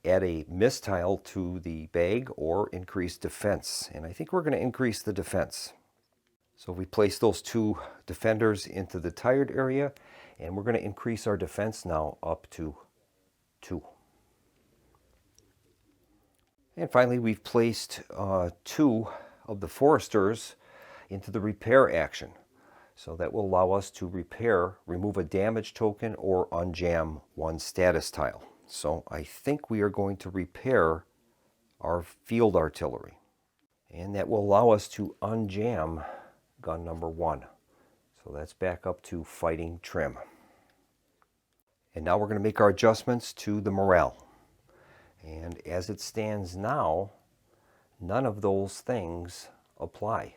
Speaker 2: add a mistile to the bag or increase defense. And I think we're going to increase the defense. So we place those 2 defenders into the tired area, and we're going to increase our defense now up to 2. And finally, we've placed 2 of the foresters into the repair action. So that will allow us to repair, remove a damage token, or unjam 1 status tile. So I think we are going to repair our field artillery. And that will allow us to unjam gun number 1. So that's back up to fighting trim. And now we're going to make our adjustments to the morale. And as it stands now, none of those things apply.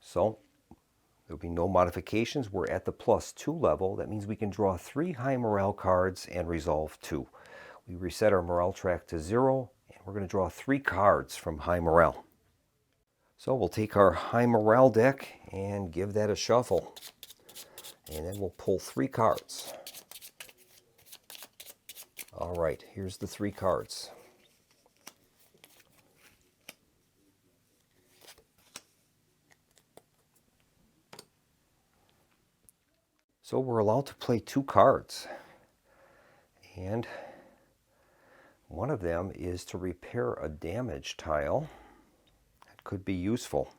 Speaker 2: So there'll be no modifications. We're at the +2 level. That means we can draw 3 high morale cards and resolve 2. We reset our morale track to 0, and we're going to draw 3 cards from high morale. So we'll take our high morale deck and give that a shuffle. And then we'll pull 3 cards. All right, here's the 3 cards. So we're allowed to play 2 cards, and one of them is to repair a damage tile. That could be useful.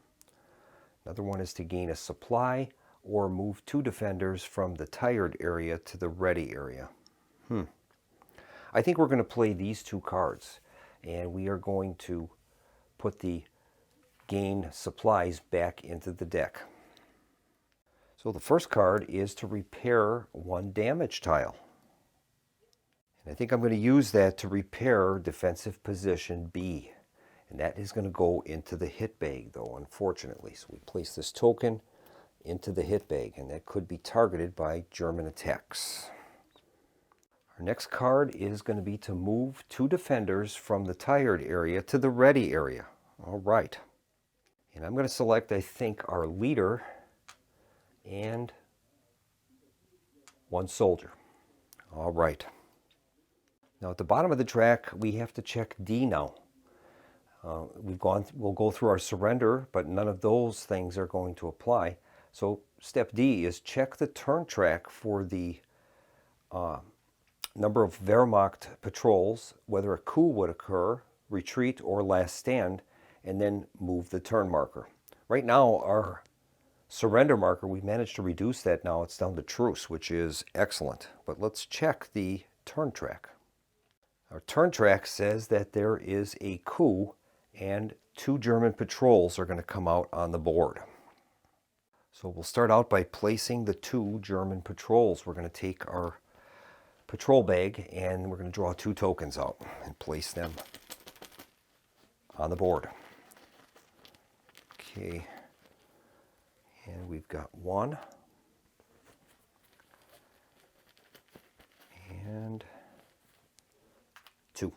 Speaker 2: Another one is to gain a supply or move 2 defenders from the tired area to the ready area. I think we're going to play these 2 cards, and we are going to put the gain supplies back into the deck. So the first card is to repair 1 damage tile. And I think I'm going to use that to repair defensive position B. And that is going to go into the hit bag, though, unfortunately. So we place this token into the hit bag, and that could be targeted by German attacks. Our next card is going to be to move 2 defenders from the tired area to the ready area. All right. And I'm going to select, I think, our leader and 1 soldier. All right. Now at the bottom of the track, we have to check D now. We'll go through our surrender, but none of those things are going to apply. So step D is check the turn track for the number of Wehrmacht patrols, whether a coup would occur, retreat, or last stand, and then move the turn marker. Right now, our surrender marker, we've managed to reduce that now. It's down to truce, which is excellent. But let's check the turn track. Our turn track says that there is a coup and 2 German patrols are going to come out on the board. So we'll start out by placing the 2 German patrols. We're going to take our patrol bag and we're going to draw 2 tokens out and place them on the board. Okay. And we've got 1 and 2.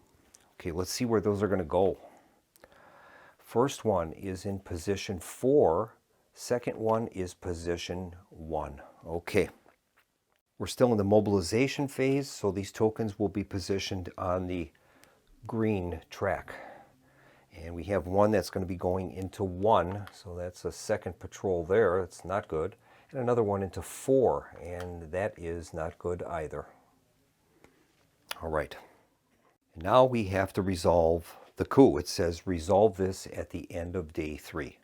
Speaker 2: Okay, let's see where those are going to go. First one is in position 4. Second one is position 1. Okay. We're still in the mobilization phase, so these tokens will be positioned on the green track. And we have one that's going to be going into 1, so that's a second patrol there. That's not good. And another one into 4, and that is not good either. All right. Now we have to resolve the coup. It says resolve this at the end of day 3.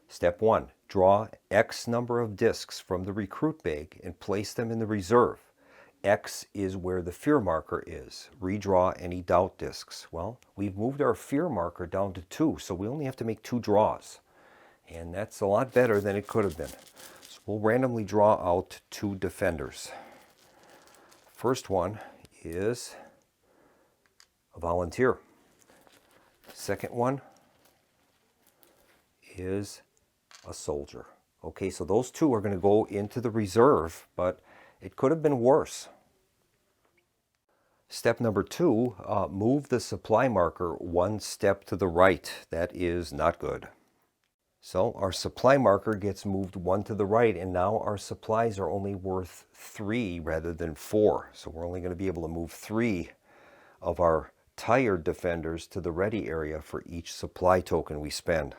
Speaker 2: Step 1, draw X number of discs from the recruit bag and place them in the reserve. X is where the fear marker is. Redraw any doubt discs. Well, we've moved our fear marker down to 2, so we only have to make 2 draws. And that's a lot better than it could have been. So we'll randomly draw out 2 defenders. First one is a volunteer. Second one is a soldier. Okay, so those 2 are going to go into the reserve, but it could have been worse. Step number 2, move the supply marker 1 step to the right. That is not good. So our supply marker gets moved 1 to the right, and now our supplies are only worth 3 rather than 4. So we're only going to be able to move 3 of our tired defenders to the ready area for each supply token we spend.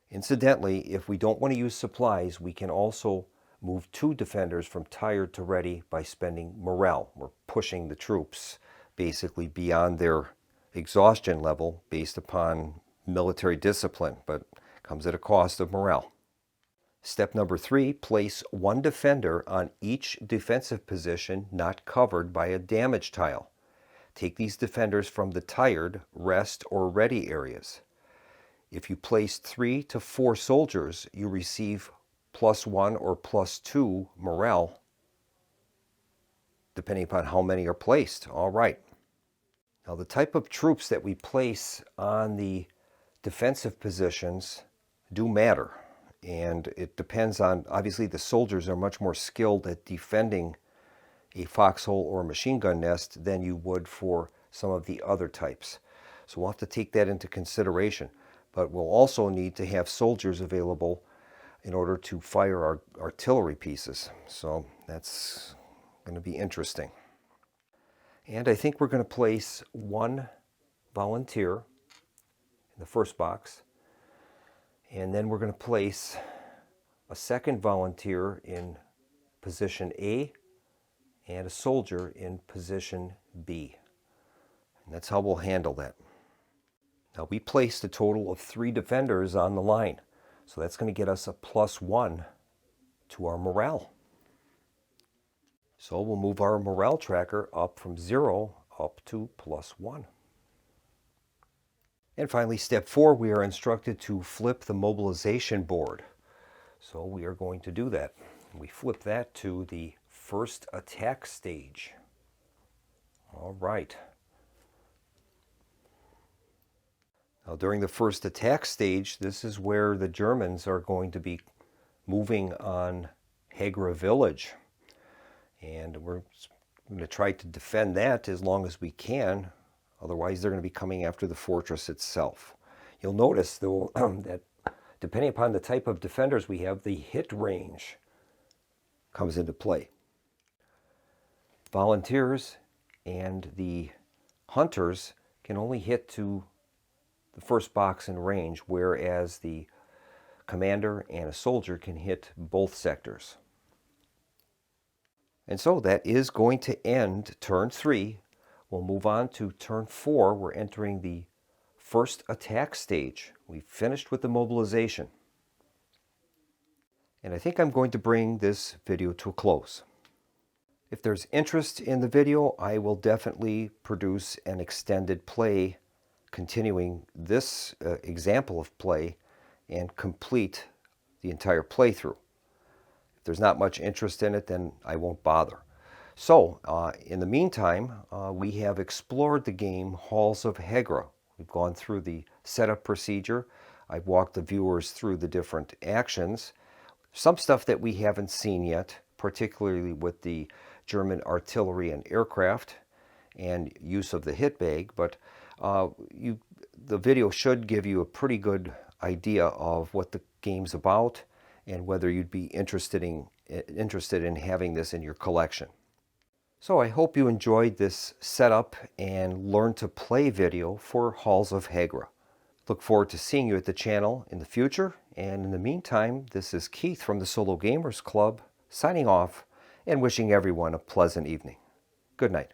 Speaker 2: Incidentally, if we don't want to use supplies, we can also move 2 defenders from tired to ready by spending morale. We're pushing the troops basically beyond their exhaustion level based upon military discipline, but comes at a cost of morale. Step number 3, place 1 defender on each defensive position not covered by a damage tile. Take these defenders from the tired, rest, or ready areas. If you place 3 to 4 soldiers, you receive +1 or +2 morale, depending upon how many are placed. All right. Now the type of troops that we place on the defensive positions do matter. And it depends on, obviously the soldiers are much more skilled at defending a foxhole or a machine gun nest than you would for some of the other types. So we'll have to take that into consideration. But we'll also need to have soldiers available in order to fire our artillery pieces. So that's going to be interesting. And I think we're going to place 1 volunteer in the first box. And then we're going to place a second volunteer in position A and a soldier in position B. And that's how we'll handle that. Now we placed a total of 3 defenders on the line. So that's going to get us a +1 to our morale. So we'll move our morale tracker up from 0 up to +1. And finally, step 4, we are instructed to flip the mobilization board. So we are going to do that. We flip that to the first attack stage. All right. Now, during the first attack stage, this is where the Germans are going to be moving on Hegra village. And we're going to try to defend that as long as we can. Otherwise, they're going to be coming after the fortress itself. You'll notice, though, that depending upon the type of defenders we have, the hit range comes into play. Volunteers and the hunters can only hit to the first box in range, whereas the commander and a soldier can hit both sectors. And so that is going to end turn 3. We'll move on to turn 4. We're entering the first attack stage. We've finished with the mobilization. And I think I'm going to bring this video to a close. If there's interest in the video, I will definitely produce an extended play continuing this example of play and complete the entire playthrough. If there's not much interest in it, then I won't bother. So, in the meantime, we have explored the game Halls of Hegra. We've gone through the setup procedure. I've walked the viewers through the different actions. Some stuff that we haven't seen yet, particularly with the German artillery and aircraft and use of the hit bag, but you the video should give you a pretty good idea of what the game's about and whether you'd be interested in having this in your collection. So I hope you enjoyed this setup and learn to play video for Halls of Hegra. Look forward to seeing you at the channel in the future, and in the meantime, this is Keith from the Solo Gamers Club signing off and wishing everyone a pleasant evening. Good night.